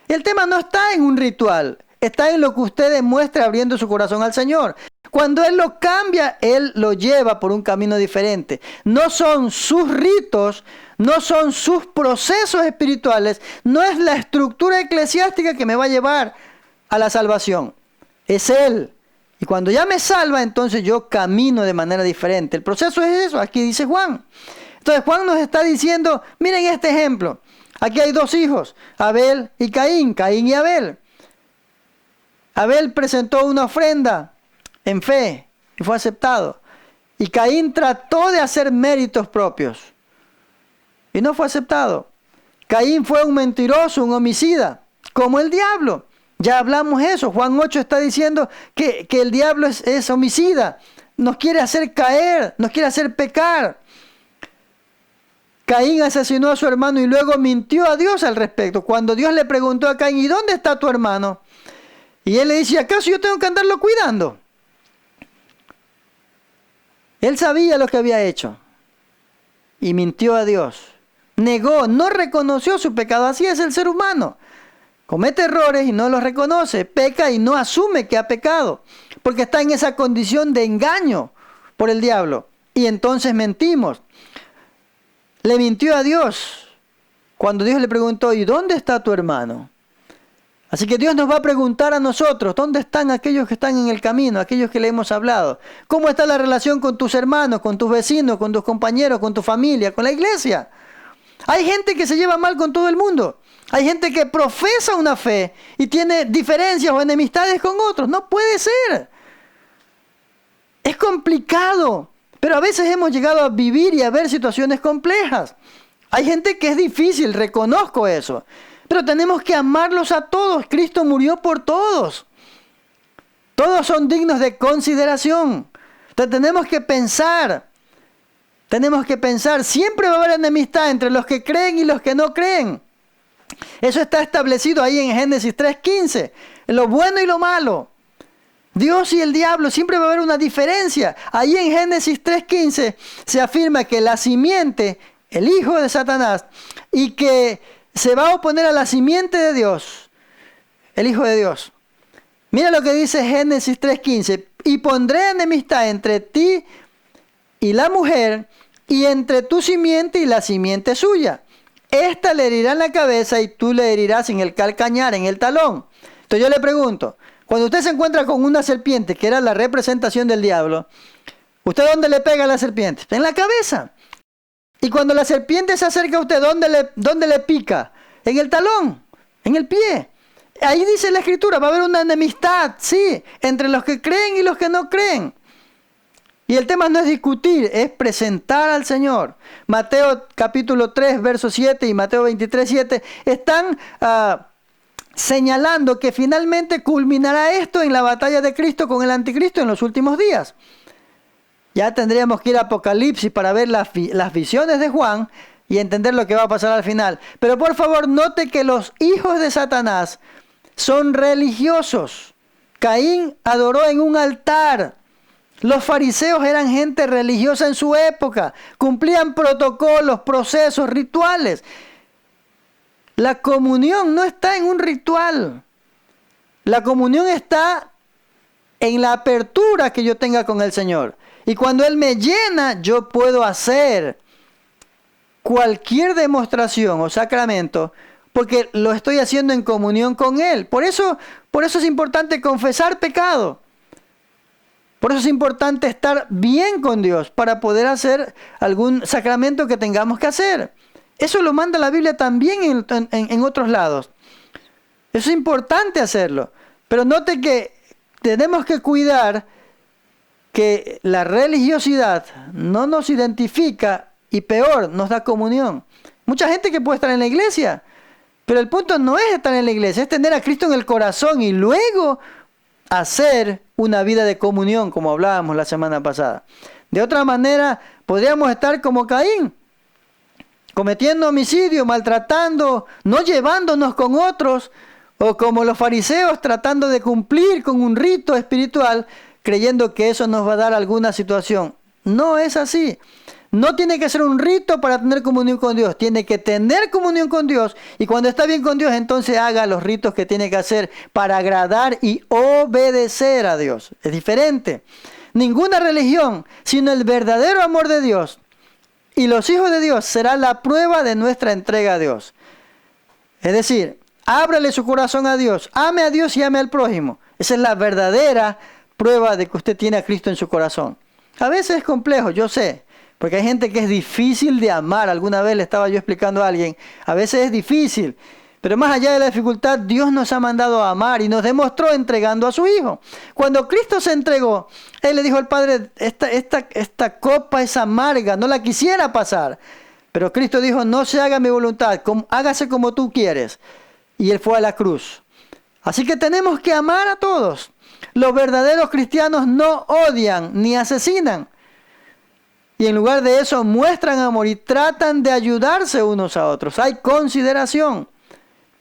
El tema no está en un ritual, está en lo que usted demuestre abriendo su corazón al Señor. Cuando Él lo cambia, Él lo lleva por un camino diferente. No son sus ritos, no son sus procesos espirituales, no es la estructura eclesiástica que me va a llevar a la salvación. Es Él. Y cuando ya me salva, entonces yo camino de manera diferente. El proceso es eso, aquí dice Juan. Entonces Juan nos está diciendo, miren este ejemplo. Aquí hay dos hijos, Abel y Caín, Caín y Abel. Abel presentó una ofrenda en fe y fue aceptado. Y Caín trató de hacer méritos propios y no fue aceptado. Caín fue un mentiroso, un homicida, como el diablo. Ya hablamos eso. Juan 8 está diciendo que el diablo es homicida. Nos quiere hacer caer, nos quiere hacer pecar. Caín asesinó a su hermano y luego mintió a Dios al respecto. Cuando Dios le preguntó a Caín, ¿y dónde está tu hermano? Y él le dice, ¿acaso yo tengo que andarlo cuidando? Él sabía lo que había hecho y mintió a Dios. Negó, no reconoció su pecado. Así es el ser humano. Comete errores y no los reconoce. Peca y no asume que ha pecado. Porque está en esa condición de engaño por el diablo. Y entonces mentimos. Le mintió a Dios cuando Dios le preguntó, ¿y dónde está tu hermano? Así que Dios nos va a preguntar a nosotros, ¿dónde están aquellos que están en el camino, aquellos que le hemos hablado? ¿Cómo está la relación con tus hermanos, con tus vecinos, con tus compañeros, con tu familia, con la iglesia? Hay gente que se lleva mal con todo el mundo. Hay gente que profesa una fe y tiene diferencias o enemistades con otros. No puede ser. Es complicado, pero a veces hemos llegado a vivir y a ver situaciones complejas. Hay gente que es difícil, reconozco eso. Pero tenemos que amarlos a todos. Cristo murió por todos. Todos son dignos de consideración. Entonces tenemos que pensar Tenemos que pensar, siempre va a haber enemistad entre los que creen y los que no creen. Eso está establecido ahí en Génesis 3:15, lo bueno y lo malo. Dios y el diablo, siempre va a haber una diferencia. Ahí en Génesis 3:15 se afirma que la simiente, el hijo de Satanás, y que se va a oponer a la simiente de Dios, el hijo de Dios. Mira lo que dice Génesis 3:15. Y pondré enemistad entre ti y la mujer, y entre tu simiente y la simiente suya. Esta le herirá en la cabeza y tú le herirás en el calcañar, en el talón. Entonces yo le pregunto, cuando usted se encuentra con una serpiente, que era la representación del diablo, ¿usted dónde le pega a la serpiente? En la cabeza. Y cuando la serpiente se acerca a usted, ¿dónde le pica? En el talón, en el pie. Ahí dice la Escritura, va a haber una enemistad, sí, entre los que creen y los que no creen. Y el tema no es discutir, es presentar al Señor. Mateo capítulo 3, verso 7 y Mateo 23, 7 están señalando que finalmente culminará esto en la batalla de Cristo con el anticristo en los últimos días. Ya tendríamos que ir a Apocalipsis para ver las visiones de Juan y entender lo que va a pasar al final. Pero por favor, note que los hijos de Satanás son religiosos. Caín adoró en un altar. Los fariseos eran gente religiosa en su época. Cumplían protocolos, procesos, rituales. La comunión no está en un ritual. La comunión está en la apertura que yo tenga con el Señor. Y cuando Él me llena, yo puedo hacer cualquier demostración o sacramento porque lo estoy haciendo en comunión con Él. Por eso es importante confesar pecado. Por eso es importante estar bien con Dios para poder hacer algún sacramento que tengamos que hacer. Eso lo manda la Biblia también en otros lados. Eso es importante hacerlo. Pero note que tenemos que cuidar que la religiosidad no nos identifica y peor, nos da comunión. Mucha gente que puede estar en la iglesia, pero el punto no es estar en la iglesia, es tener a Cristo en el corazón y luego hacer una vida de comunión, como hablábamos la semana pasada. De otra manera, podríamos estar como Caín, cometiendo homicidio, maltratando, no llevándonos con otros, o como los fariseos tratando de cumplir con un rito espiritual, creyendo que eso nos va a dar alguna situación. No es así. No tiene que ser un rito para tener comunión con Dios. Tiene que tener comunión con Dios. Y cuando está bien con Dios, entonces haga los ritos que tiene que hacer para agradar y obedecer a Dios. Es diferente. Ninguna religión, sino el verdadero amor de Dios y los hijos de Dios será la prueba de nuestra entrega a Dios. Es decir, ábrale su corazón a Dios. Ame a Dios y ame al prójimo. Esa es la verdadera prueba de que usted tiene a Cristo en su corazón. A veces es complejo, yo sé. Porque hay gente que es difícil de amar. Alguna vez le estaba yo explicando a alguien. A veces es difícil. Pero más allá de la dificultad, Dios nos ha mandado a amar y nos demostró entregando a su Hijo. Cuando Cristo se entregó, Él le dijo al Padre, esta copa es amarga, no la quisiera pasar. Pero Cristo dijo, no se haga mi voluntad, hágase como tú quieres. Y Él fue a la cruz. Así que tenemos que amar a todos. Los verdaderos cristianos no odian ni asesinan. Y en lugar de eso muestran amor y tratan de ayudarse unos a otros. Hay consideración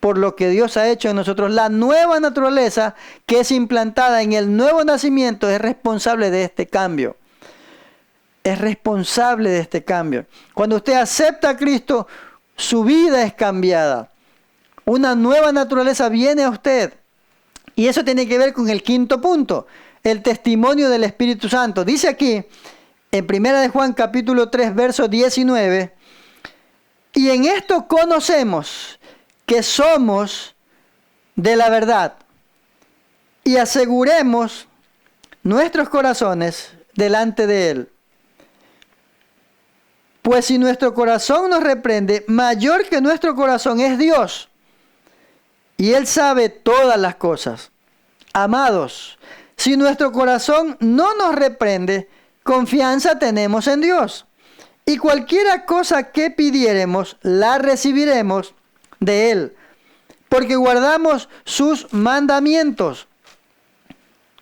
por lo que Dios ha hecho en nosotros. La nueva naturaleza que es implantada en el nuevo nacimiento es responsable de este cambio. Es responsable de este cambio. Cuando usted acepta a Cristo, su vida es cambiada. Una nueva naturaleza viene a usted. Y eso tiene que ver con el quinto punto, el testimonio del Espíritu Santo. Dice aquí, en 1 de Juan capítulo 3, verso 19, y en esto conocemos que somos de la verdad y aseguremos nuestros corazones delante de Él. Pues si nuestro corazón nos reprende, mayor que nuestro corazón es Dios, y Él sabe todas las cosas. Amados, si nuestro corazón no nos reprende, confianza tenemos en Dios. Y cualquiera cosa que pidiéremos, la recibiremos de Él. Porque guardamos sus mandamientos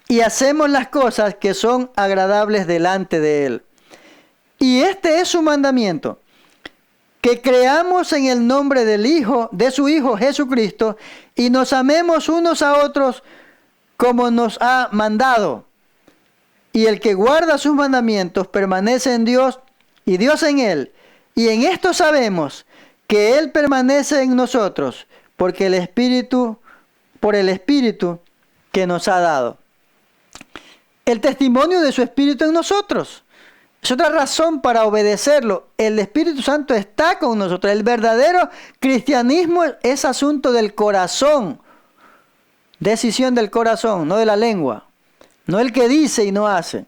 y hacemos las cosas que son agradables delante de Él. Y este es su mandamiento, que creamos en el nombre del Hijo, de su Hijo Jesucristo, y nos amemos unos a otros como nos ha mandado. Y el que guarda sus mandamientos permanece en Dios y Dios en él. Y en esto sabemos que Él permanece en nosotros, porque por el Espíritu que nos ha dado. El testimonio de su Espíritu en nosotros es otra razón para obedecerlo. El Espíritu Santo está con nosotros. El verdadero cristianismo es asunto del corazón. Decisión del corazón, no de la lengua. No el que dice y no hace.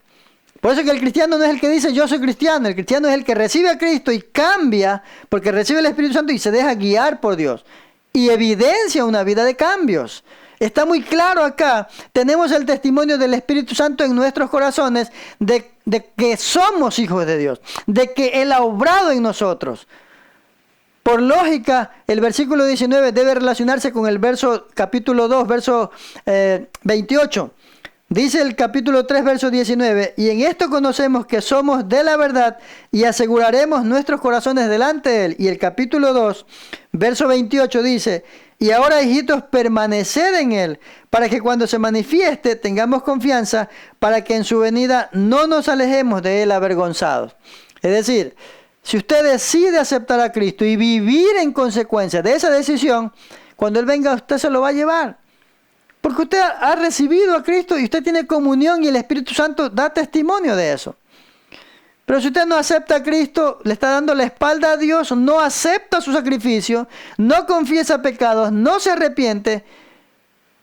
Por eso que el cristiano no es el que dice yo soy cristiano. El cristiano es el que recibe a Cristo y cambia porque recibe el Espíritu Santo y se deja guiar por Dios. Y evidencia una vida de cambios. Está muy claro acá. Tenemos el testimonio del Espíritu Santo en nuestros corazones de que somos hijos de Dios. De que Él ha obrado en nosotros. Por lógica, el versículo 19 debe relacionarse con el capítulo 2, verso 28. Dice el capítulo 3, verso 19, y en esto conocemos que somos de la verdad y aseguraremos nuestros corazones delante de Él. Y el capítulo 2, verso 28 dice, y ahora, hijitos, permaneced en Él, para que cuando se manifieste tengamos confianza, para que en su venida no nos alejemos de Él avergonzados. Es decir, si usted decide aceptar a Cristo y vivir en consecuencia de esa decisión, cuando Él venga usted se lo va a llevar. Porque usted ha recibido a Cristo y usted tiene comunión y el Espíritu Santo da testimonio de eso. Pero si usted no acepta a Cristo, le está dando la espalda a Dios, no acepta su sacrificio, no confiesa pecados, no se arrepiente,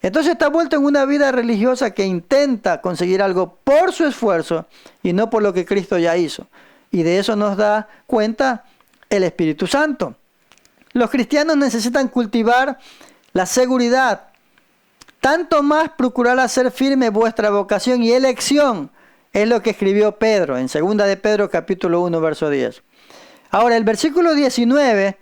entonces está vuelto en una vida religiosa que intenta conseguir algo por su esfuerzo y no por lo que Cristo ya hizo. Y de eso nos da cuenta el Espíritu Santo. Los cristianos necesitan cultivar la seguridad. Tanto más procurar hacer firme vuestra vocación y elección, es lo que escribió Pedro en 2 de Pedro capítulo 1, verso 10. Ahora, el versículo 19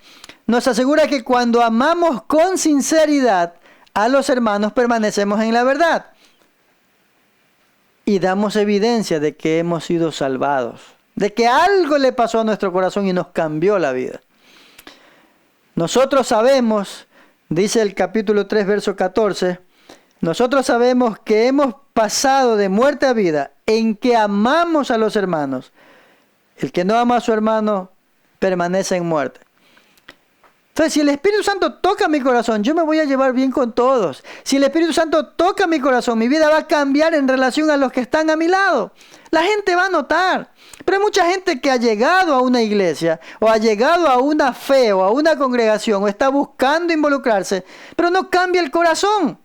nos asegura que cuando amamos con sinceridad a los hermanos, permanecemos en la verdad. Y damos evidencia de que hemos sido salvados, de que algo le pasó a nuestro corazón y nos cambió la vida. Nosotros sabemos, dice el capítulo 3, verso 14, nosotros sabemos que hemos pasado de muerte a vida en que amamos a los hermanos. El que no ama a su hermano permanece en muerte. Entonces, si el Espíritu Santo toca mi corazón, yo me voy a llevar bien con todos. Si el Espíritu Santo toca mi corazón, mi vida va a cambiar en relación a los que están a mi lado. La gente va a notar. Pero hay mucha gente que ha llegado a una iglesia, o ha llegado a una fe, o a una congregación, o está buscando involucrarse, pero no cambia el corazón.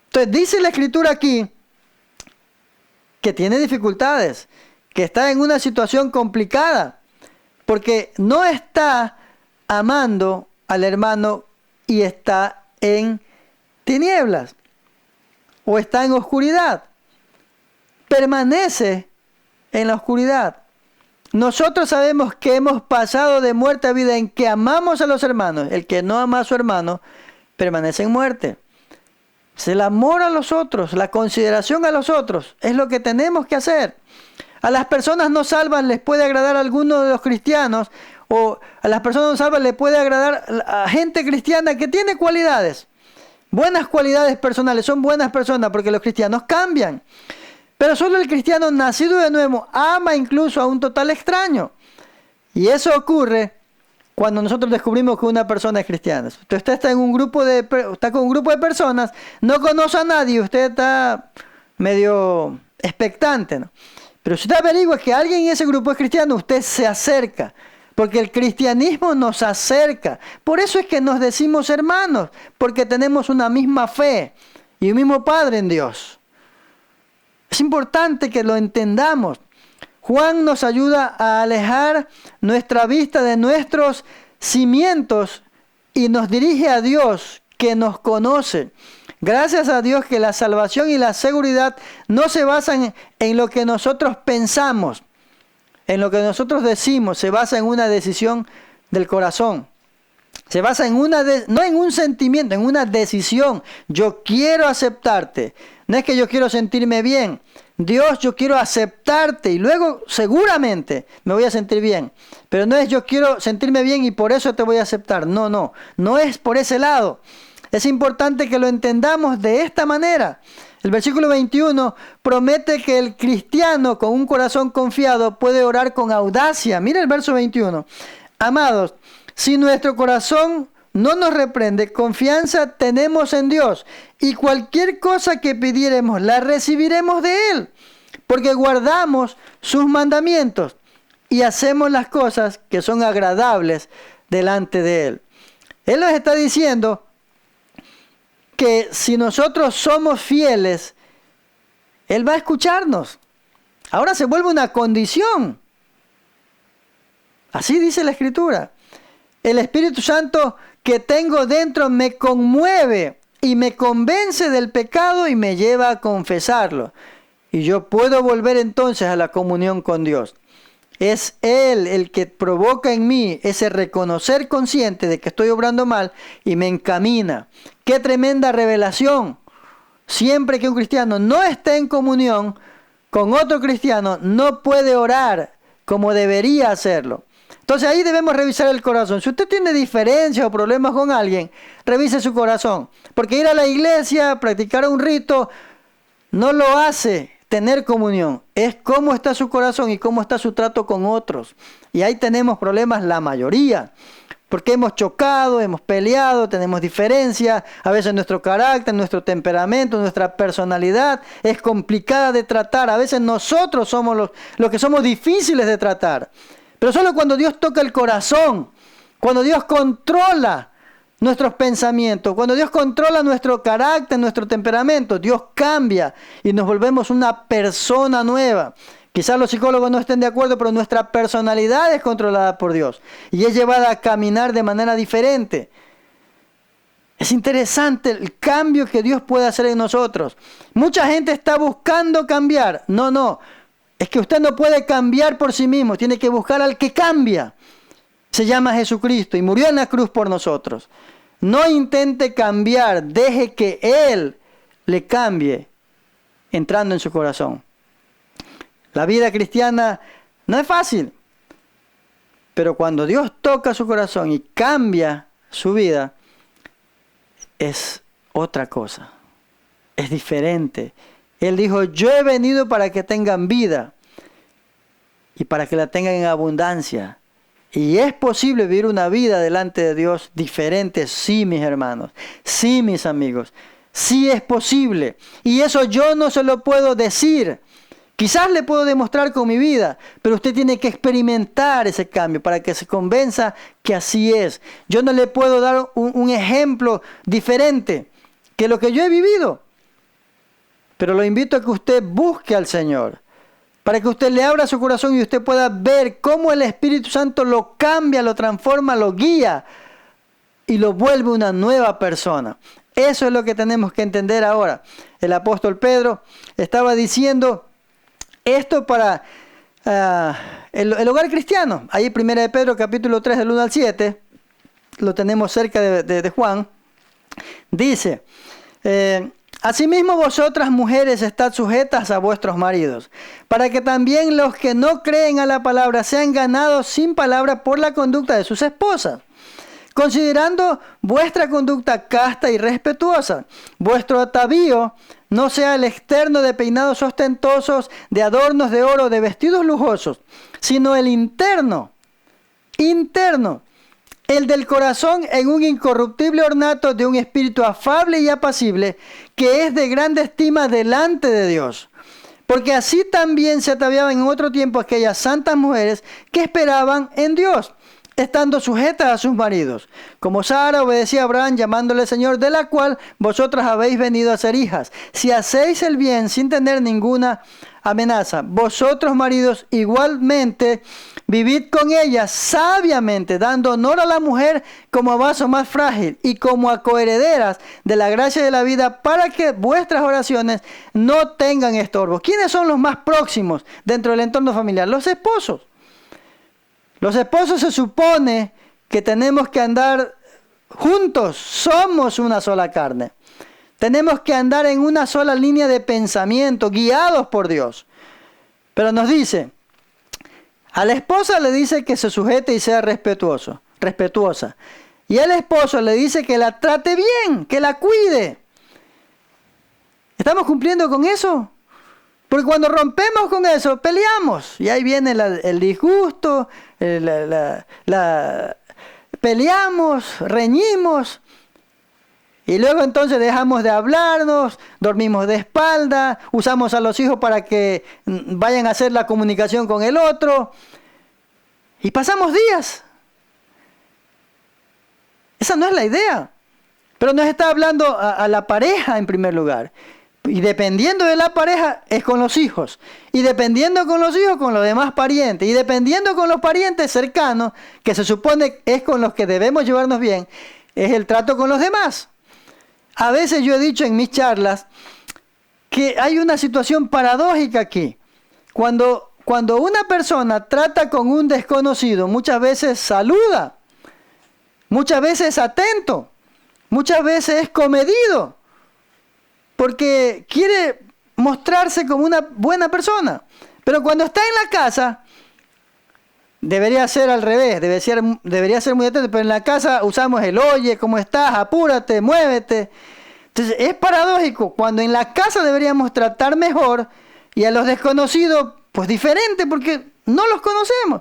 Entonces dice la Escritura aquí que tiene dificultades, que está en una situación complicada, porque no está amando al hermano y está en tinieblas o está en oscuridad. Permanece en la oscuridad. Nosotros sabemos que hemos pasado de muerte a vida en que amamos a los hermanos. El que no ama a su hermano permanece en muerte. Es el amor a los otros, la consideración a los otros, es lo que tenemos que hacer. A las personas no salvas les puede agradar a alguno de los cristianos, o a las personas no salvas les puede agradar a gente cristiana que tiene cualidades, buenas cualidades personales, son buenas personas porque los cristianos cambian. Pero solo el cristiano nacido de nuevo ama incluso a un total extraño. Y eso ocurre cuando nosotros descubrimos que una persona es cristiana. Usted está con un grupo de personas, no conoce a nadie, usted está medio expectante, ¿no? Pero si usted averigua que alguien en ese grupo es cristiano, usted se acerca, porque el cristianismo nos acerca. Por eso es que nos decimos hermanos, porque tenemos una misma fe y un mismo Padre en Dios. Es importante que lo entendamos. Juan nos ayuda a alejar nuestra vista de nuestros cimientos y nos dirige a Dios que nos conoce. Gracias a Dios que la salvación y la seguridad no se basan en lo que nosotros pensamos, en lo que nosotros decimos, se basa en una decisión del corazón. Se basa en no en un sentimiento, en una decisión. Yo quiero aceptarte. No es que yo quiero sentirme bien, Dios, yo quiero aceptarte y luego seguramente me voy a sentir bien. Pero no es yo quiero sentirme bien y por eso te voy a aceptar. No es por ese lado. Es importante que lo entendamos de esta manera. El versículo 21 promete que el cristiano con un corazón confiado puede orar con audacia. Mira el verso 21. Amados, si nuestro corazón no nos reprende, confianza tenemos en Dios, y cualquier cosa que pidiéremos la recibiremos de Él, porque guardamos sus mandamientos y hacemos las cosas que son agradables delante de Él. Él nos está diciendo que si nosotros somos fieles, Él va a escucharnos. Ahora se vuelve una condición. Así dice la Escritura. El Espíritu Santo que tengo dentro me conmueve y me convence del pecado y me lleva a confesarlo. Y yo puedo volver entonces a la comunión con Dios. Es Él el que provoca en mí ese reconocer consciente de que estoy obrando mal y me encamina. ¡Qué tremenda revelación! Siempre que un cristiano no esté en comunión con otro cristiano, no puede orar como debería hacerlo. Entonces ahí debemos revisar el corazón. Si usted tiene diferencias o problemas con alguien, revise su corazón. Porque ir a la iglesia, practicar un rito, no lo hace tener comunión. Es cómo está su corazón y cómo está su trato con otros. Y ahí tenemos problemas la mayoría. Porque hemos chocado, hemos peleado, tenemos diferencias. A veces nuestro carácter, nuestro temperamento, nuestra personalidad es complicada de tratar. A veces nosotros somos los que somos difíciles de tratar. Pero solo cuando Dios toca el corazón, cuando Dios controla nuestros pensamientos, cuando Dios controla nuestro carácter, nuestro temperamento, Dios cambia y nos volvemos una persona nueva. Quizás los psicólogos no estén de acuerdo, pero nuestra personalidad es controlada por Dios y es llevada a caminar de manera diferente. Es interesante el cambio que Dios puede hacer en nosotros. Mucha gente está buscando cambiar. No. Es que usted no puede cambiar por sí mismo, tiene que buscar al que cambia. Se llama Jesucristo y murió en la cruz por nosotros. No intente cambiar, deje que Él le cambie entrando en su corazón. La vida cristiana no es fácil, pero cuando Dios toca su corazón y cambia su vida, es otra cosa, es diferente. Él dijo, yo he venido para que tengan vida y para que la tengan en abundancia. Y es posible vivir una vida delante de Dios diferente, sí, mis hermanos, sí, mis amigos, sí es posible. Y eso yo no se lo puedo decir. Quizás le puedo demostrar con mi vida, pero usted tiene que experimentar ese cambio para que se convenza que así es. Yo no le puedo dar un ejemplo diferente que lo que yo he vivido. Pero lo invito a que usted busque al Señor, para que usted le abra su corazón y usted pueda ver cómo el Espíritu Santo lo cambia, lo transforma, lo guía y lo vuelve una nueva persona. Eso es lo que tenemos que entender ahora. El apóstol Pedro estaba diciendo esto para el hogar cristiano. Ahí 1 de Pedro capítulo 3 del 1 al 7, lo tenemos cerca de Juan, dice... Asimismo vosotras mujeres estad sujetas a vuestros maridos, para que también los que no creen a la palabra sean ganados sin palabra por la conducta de sus esposas, considerando vuestra conducta casta y respetuosa. Vuestro atavío no sea el externo de peinados ostentosos, de adornos de oro, de vestidos lujosos, sino el interno, el del corazón en un incorruptible ornato de un espíritu afable y apacible, que es de grande estima delante de Dios. Porque así también se ataviaban en otro tiempo aquellas santas mujeres que esperaban en Dios, estando sujetas a sus maridos, como Sara obedecía a Abraham llamándole Señor, de la cual vosotras habéis venido a ser hijas, si hacéis el bien sin tener ninguna amenaza. Vosotros, maridos, igualmente vivid con ella sabiamente, dando honor a la mujer como a vaso más frágil y como a coherederas de la gracia de la vida, para que vuestras oraciones no tengan estorbo. ¿Quiénes son los más próximos dentro del entorno familiar? Los esposos. Los esposos se supone que tenemos que andar juntos, somos una sola carne. Tenemos que andar en una sola línea de pensamiento, guiados por Dios. Pero nos dice, a la esposa le dice que se sujete y sea respetuosa. Y al esposo le dice que la trate bien, que la cuide. ¿Estamos cumpliendo con eso? Porque cuando rompemos con eso, peleamos. Y ahí viene el disgusto, peleamos, reñimos. Y luego entonces dejamos de hablarnos, dormimos de espalda, usamos a los hijos para que vayan a hacer la comunicación con el otro. Y pasamos días. Esa no es la idea. Pero nos está hablando a la pareja en primer lugar. Y dependiendo de la pareja es con los hijos. Y dependiendo con los hijos con los demás parientes. Y dependiendo con los parientes cercanos, que se supone es con los que debemos llevarnos bien, es el trato con los demás. A veces yo he dicho en mis charlas que hay una situación paradójica aquí. Cuando una persona trata con un desconocido, muchas veces saluda, muchas veces es atento, muchas veces es comedido, porque quiere mostrarse como una buena persona. Pero cuando está en la casa, debería ser al revés, debería ser muy atento, pero en la casa usamos el oye, ¿cómo estás? Apúrate, muévete. Entonces es paradójico, cuando en la casa deberíamos tratar mejor y a los desconocidos, pues diferente, porque no los conocemos.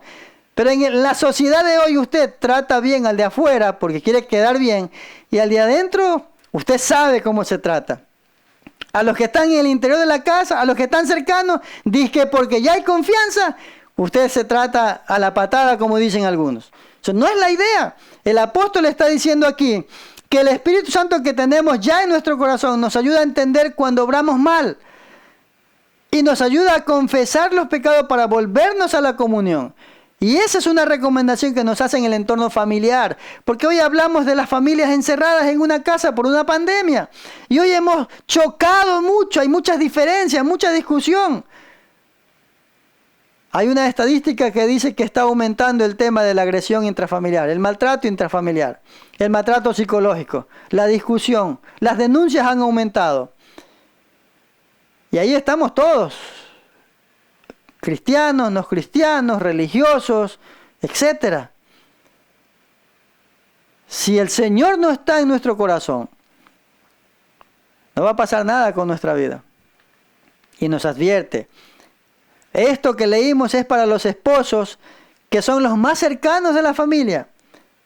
Pero en la sociedad de hoy usted trata bien al de afuera porque quiere quedar bien, y al de adentro usted sabe cómo se trata. A los que están en el interior de la casa, a los que están cercanos, dice que porque ya hay confianza, usted se trata a la patada, como dicen algunos. Eso no es la idea. El apóstol está diciendo aquí que el Espíritu Santo que tenemos ya en nuestro corazón nos ayuda a entender cuando obramos mal y nos ayuda a confesar los pecados para volvernos a la comunión. Y esa es una recomendación que nos hace en el entorno familiar, porque hoy hablamos de las familias encerradas en una casa por una pandemia, y hoy hemos chocado mucho, hay muchas diferencias, mucha discusión. Hay una estadística que dice que está aumentando el tema de la agresión intrafamiliar, el maltrato intrafamiliar, el maltrato psicológico, la discusión, las denuncias han aumentado. Y ahí estamos todos. Cristianos, no cristianos, religiosos, etc. Si el Señor no está en nuestro corazón, no va a pasar nada con nuestra vida. Y nos advierte. Esto que leímos es para los esposos que son los más cercanos de la familia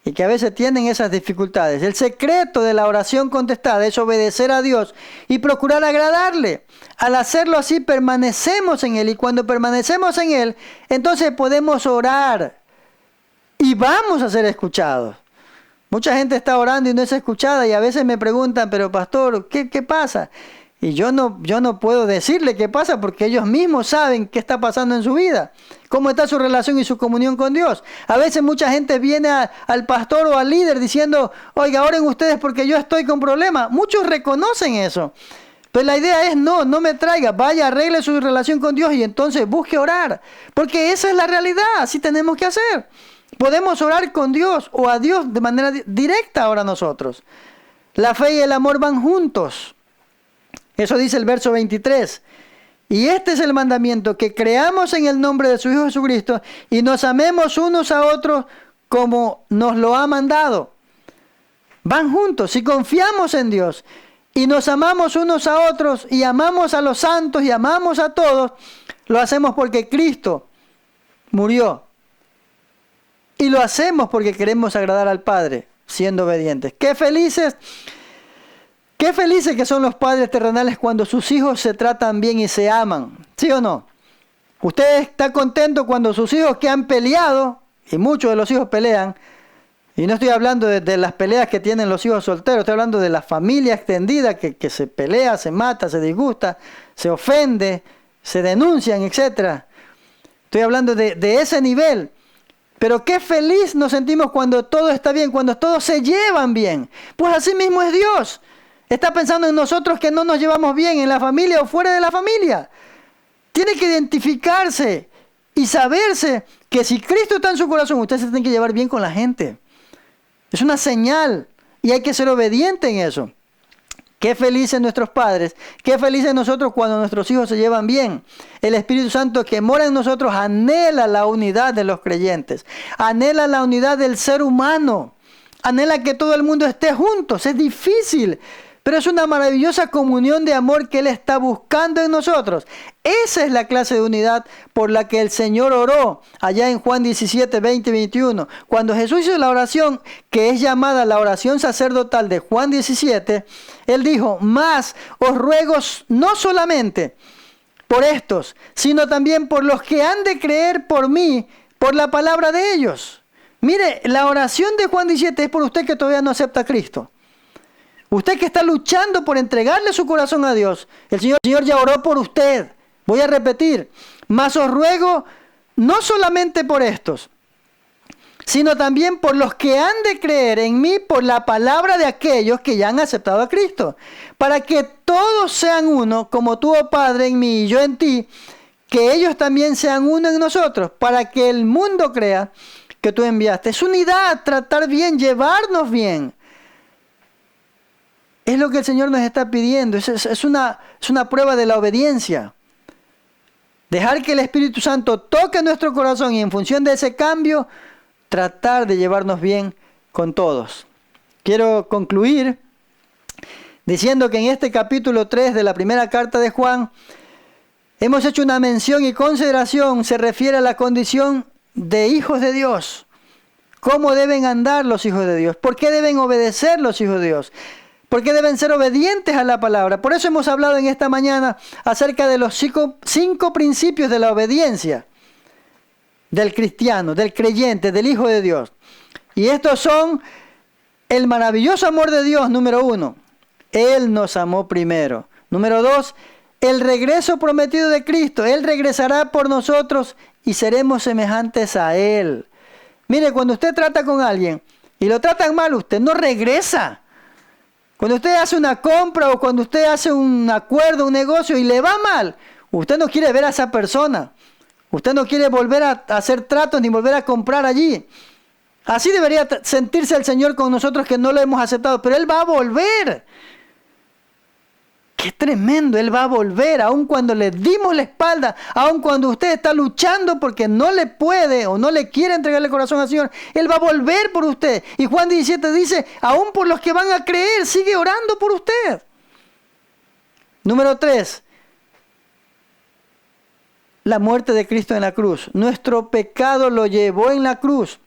y que a veces tienen esas dificultades. El secreto de la oración contestada es obedecer a Dios y procurar agradarle. Al hacerlo así permanecemos en Él, y cuando permanecemos en Él, entonces podemos orar y vamos a ser escuchados. Mucha gente está orando y no es escuchada, y a veces me preguntan, pero pastor, ¿qué pasa? Y yo no puedo decirle qué pasa porque ellos mismos saben qué está pasando en su vida, cómo está su relación y su comunión con Dios. A veces mucha gente viene al pastor o al líder diciendo, oiga, oren ustedes porque yo estoy con problemas. Muchos reconocen eso. Pero la idea es, no me traiga, vaya, arregle su relación con Dios y entonces busque orar. Porque esa es la realidad, así tenemos que hacer. Podemos orar con Dios o a Dios de manera directa ahora nosotros. La fe y el amor van juntos. Eso dice el verso 23. Y este es el mandamiento, que creamos en el nombre de su Hijo Jesucristo y nos amemos unos a otros como nos lo ha mandado. Van juntos. Si confiamos en Dios y nos amamos unos a otros y amamos a los santos y amamos a todos, lo hacemos porque Cristo murió. Y lo hacemos porque queremos agradar al Padre, siendo obedientes. ¡Qué felices! Qué felices que son los padres terrenales cuando sus hijos se tratan bien y se aman. ¿Sí o no? Usted está contento cuando sus hijos que han peleado, y muchos de los hijos pelean, y no estoy hablando de las peleas que tienen los hijos solteros, estoy hablando de la familia extendida que se pelea, se mata, se disgusta, se ofende, se denuncian, etc. Estoy hablando de ese nivel. Pero qué feliz nos sentimos cuando todo está bien, cuando todos se llevan bien. Pues así mismo es Dios. Está pensando en nosotros que no nos llevamos bien en la familia o fuera de la familia. Tiene que identificarse y saberse que si Cristo está en su corazón, usted se tiene que llevar bien con la gente. Es una señal y hay que ser obediente en eso. Qué felices nuestros padres, qué felices nosotros cuando nuestros hijos se llevan bien. El Espíritu Santo que mora en nosotros anhela la unidad de los creyentes, anhela la unidad del ser humano, anhela que todo el mundo esté juntos. Es difícil, pero es una maravillosa comunión de amor que Él está buscando en nosotros. Esa es la clase de unidad por la que el Señor oró allá en Juan 17, 20 y 21. Cuando Jesús hizo la oración que es llamada la oración sacerdotal de Juan 17, Él dijo: mas os ruego no solamente por estos, sino también por los que han de creer por mí, por la palabra de ellos. Mire, la oración de Juan 17 es por usted que todavía no acepta a Cristo. Usted que está luchando por entregarle su corazón a Dios. El Señor ya oró por usted. Voy a repetir: mas os ruego no solamente por estos, sino también por los que han de creer en mí por la palabra de aquellos que ya han aceptado a Cristo, para que todos sean uno, como tú, oh Padre, en mí y yo en ti, que ellos también sean uno en nosotros, para que el mundo crea que tú enviaste. Es unidad, tratar bien, llevarnos bien. Es lo que el Señor nos está pidiendo. Es una prueba de la obediencia. Dejar que el Espíritu Santo toque nuestro corazón y en función de ese cambio, tratar de llevarnos bien con todos. Quiero concluir diciendo que en este capítulo 3 de la primera carta de Juan, hemos hecho una mención y consideración, se refiere a la condición de hijos de Dios. ¿Cómo deben andar los hijos de Dios? ¿Por qué deben obedecer los hijos de Dios? ¿Por qué deben ser obedientes a la palabra? Por eso hemos hablado en esta mañana acerca de los cinco principios de la obediencia del cristiano, del creyente, del Hijo de Dios. Y estos son el maravilloso amor de Dios, número 1. Él nos amó primero. Número 2, el regreso prometido de Cristo. Él regresará por nosotros y seremos semejantes a Él. Mire, cuando usted trata con alguien y lo tratan mal, usted no regresa. Cuando usted hace una compra o cuando usted hace un acuerdo, un negocio y le va mal, usted no quiere ver a esa persona. Usted no quiere volver a hacer tratos ni volver a comprar allí. Así debería sentirse el Señor con nosotros que no lo hemos aceptado. Pero Él va a volver. ¡Qué tremendo! Él va a volver, aun cuando le dimos la espalda, aun cuando usted está luchando porque no le puede o no le quiere entregarle el corazón al Señor. Él va a volver por usted. Y Juan 17 dice, aun por los que van a creer, sigue orando por usted. Número 3. La muerte de Cristo en la cruz. Nuestro pecado lo llevó en la cruz.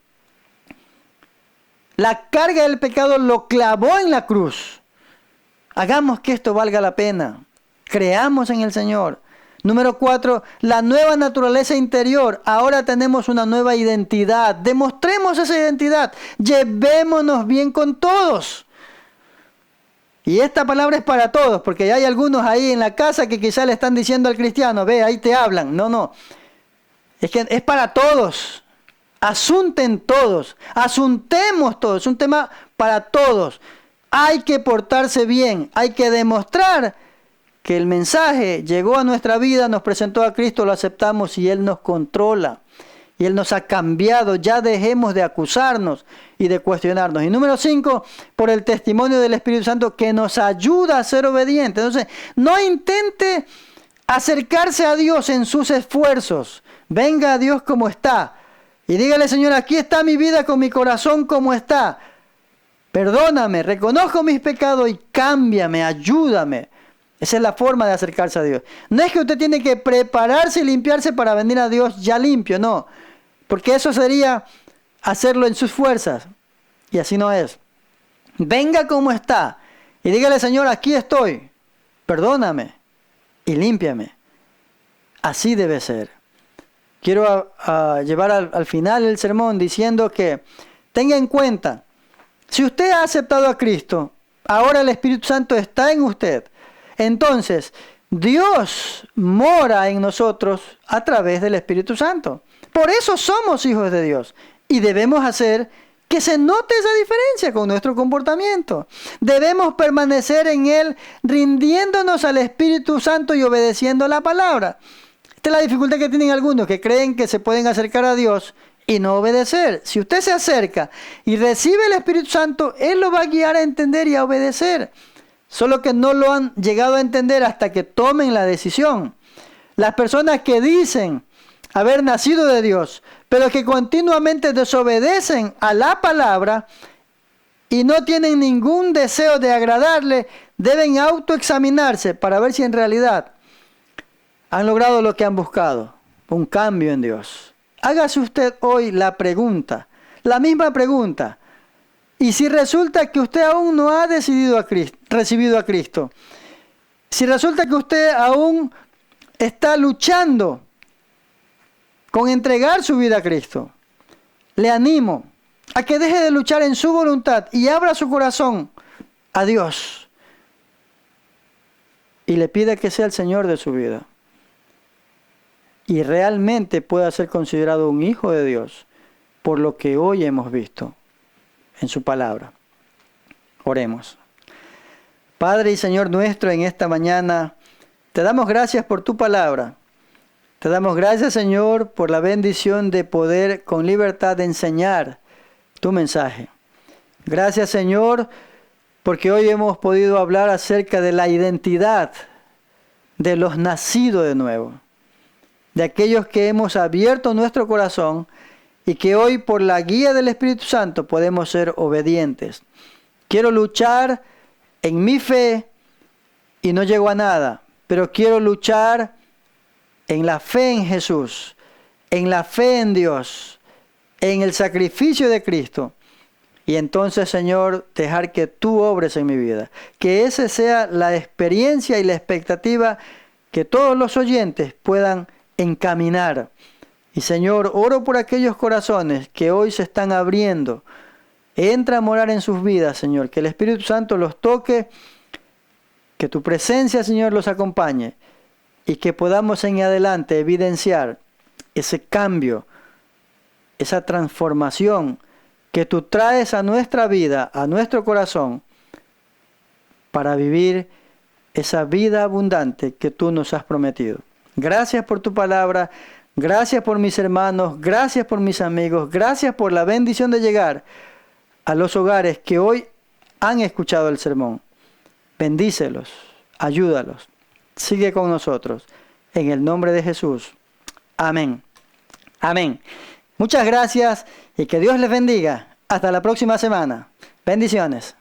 La carga del pecado lo clavó en la cruz. Hagamos que esto valga la pena. Creamos en el Señor. Número 4, la nueva naturaleza interior. Ahora tenemos una nueva identidad. Demostremos esa identidad. Llevémonos bien con todos. Y esta palabra es para todos, porque hay algunos ahí en la casa que quizá le están diciendo al cristiano, ve, ahí te hablan. No. Es que es para todos. Asunten todos. Asuntemos todos. Es un tema para todos. Hay que portarse bien, hay que demostrar que el mensaje llegó a nuestra vida, nos presentó a Cristo, lo aceptamos y Él nos controla. Y Él nos ha cambiado, ya dejemos de acusarnos y de cuestionarnos. Y número 5, por el testimonio del Espíritu Santo que nos ayuda a ser obedientes. Entonces, no intente acercarse a Dios en sus esfuerzos. Venga a Dios como está. Y dígale, Señor, aquí está mi vida con mi corazón como está. Perdóname, reconozco mis pecados y cámbiame, ayúdame. Esa es la forma de acercarse a Dios. No es que usted tiene que prepararse y limpiarse para venir a Dios ya limpio, no. Porque eso sería hacerlo en sus fuerzas. Y así no es. Venga como está y dígale, Señor, aquí estoy. Perdóname y límpiame. Así debe ser. Quiero llevar al final el sermón diciendo que tenga en cuenta, si usted ha aceptado a Cristo, ahora el Espíritu Santo está en usted. Entonces, Dios mora en nosotros a través del Espíritu Santo. Por eso somos hijos de Dios. Y debemos hacer que se note esa diferencia con nuestro comportamiento. Debemos permanecer en Él, rindiéndonos al Espíritu Santo y obedeciendo la palabra. Esta es la dificultad que tienen algunos, que creen que se pueden acercar a Dios y no obedecer. Si usted se acerca y recibe el Espíritu Santo, Él lo va a guiar a entender y a obedecer. solo que no lo han llegado a entender hasta que tomen la decisión. Las personas que dicen haber nacido de Dios, pero que continuamente desobedecen a la palabra y no tienen ningún deseo de agradarle, deben autoexaminarse para ver si en realidad han logrado lo que han buscado, un cambio en Dios. Hágase usted hoy la pregunta, la misma pregunta. Y si resulta que usted aún no ha recibido a Cristo, si resulta que usted aún está luchando con entregar su vida a Cristo, le animo a que deje de luchar en su voluntad y abra su corazón a Dios y le pida que sea el Señor de su vida y realmente pueda ser considerado un hijo de Dios por lo que hoy hemos visto en su palabra. Oremos. Padre y Señor nuestro, en esta mañana te damos gracias por tu palabra. Te damos gracias, Señor, por la bendición de poder con libertad enseñar tu mensaje. Gracias, Señor, porque hoy hemos podido hablar acerca de la identidad de los nacidos de nuevo, de aquellos que hemos abierto nuestro corazón y que hoy por la guía del Espíritu Santo podemos ser obedientes. Quiero luchar en mi fe y no llego a nada, pero quiero luchar en la fe en Jesús, en la fe en Dios, en el sacrificio de Cristo. Y entonces, Señor, dejar que tú obres en mi vida. Que esa sea la experiencia y la expectativa que todos los oyentes puedan encaminar. Y Señor, oro por aquellos corazones que hoy se están abriendo. Entra a morar en sus vidas, Señor. Que el Espíritu Santo los toque. Que tu presencia, Señor, los acompañe. Y que podamos en adelante evidenciar ese cambio, esa transformación que tú traes a nuestra vida, a nuestro corazón, para vivir esa vida abundante que tú nos has prometido. Gracias por tu palabra, gracias por mis hermanos, gracias por mis amigos, gracias por la bendición de llegar a los hogares que hoy han escuchado el sermón. Bendícelos, ayúdalos. Sigue con nosotros. En el nombre de Jesús. Amén. Amén. Muchas gracias y que Dios les bendiga. Hasta la próxima semana. Bendiciones.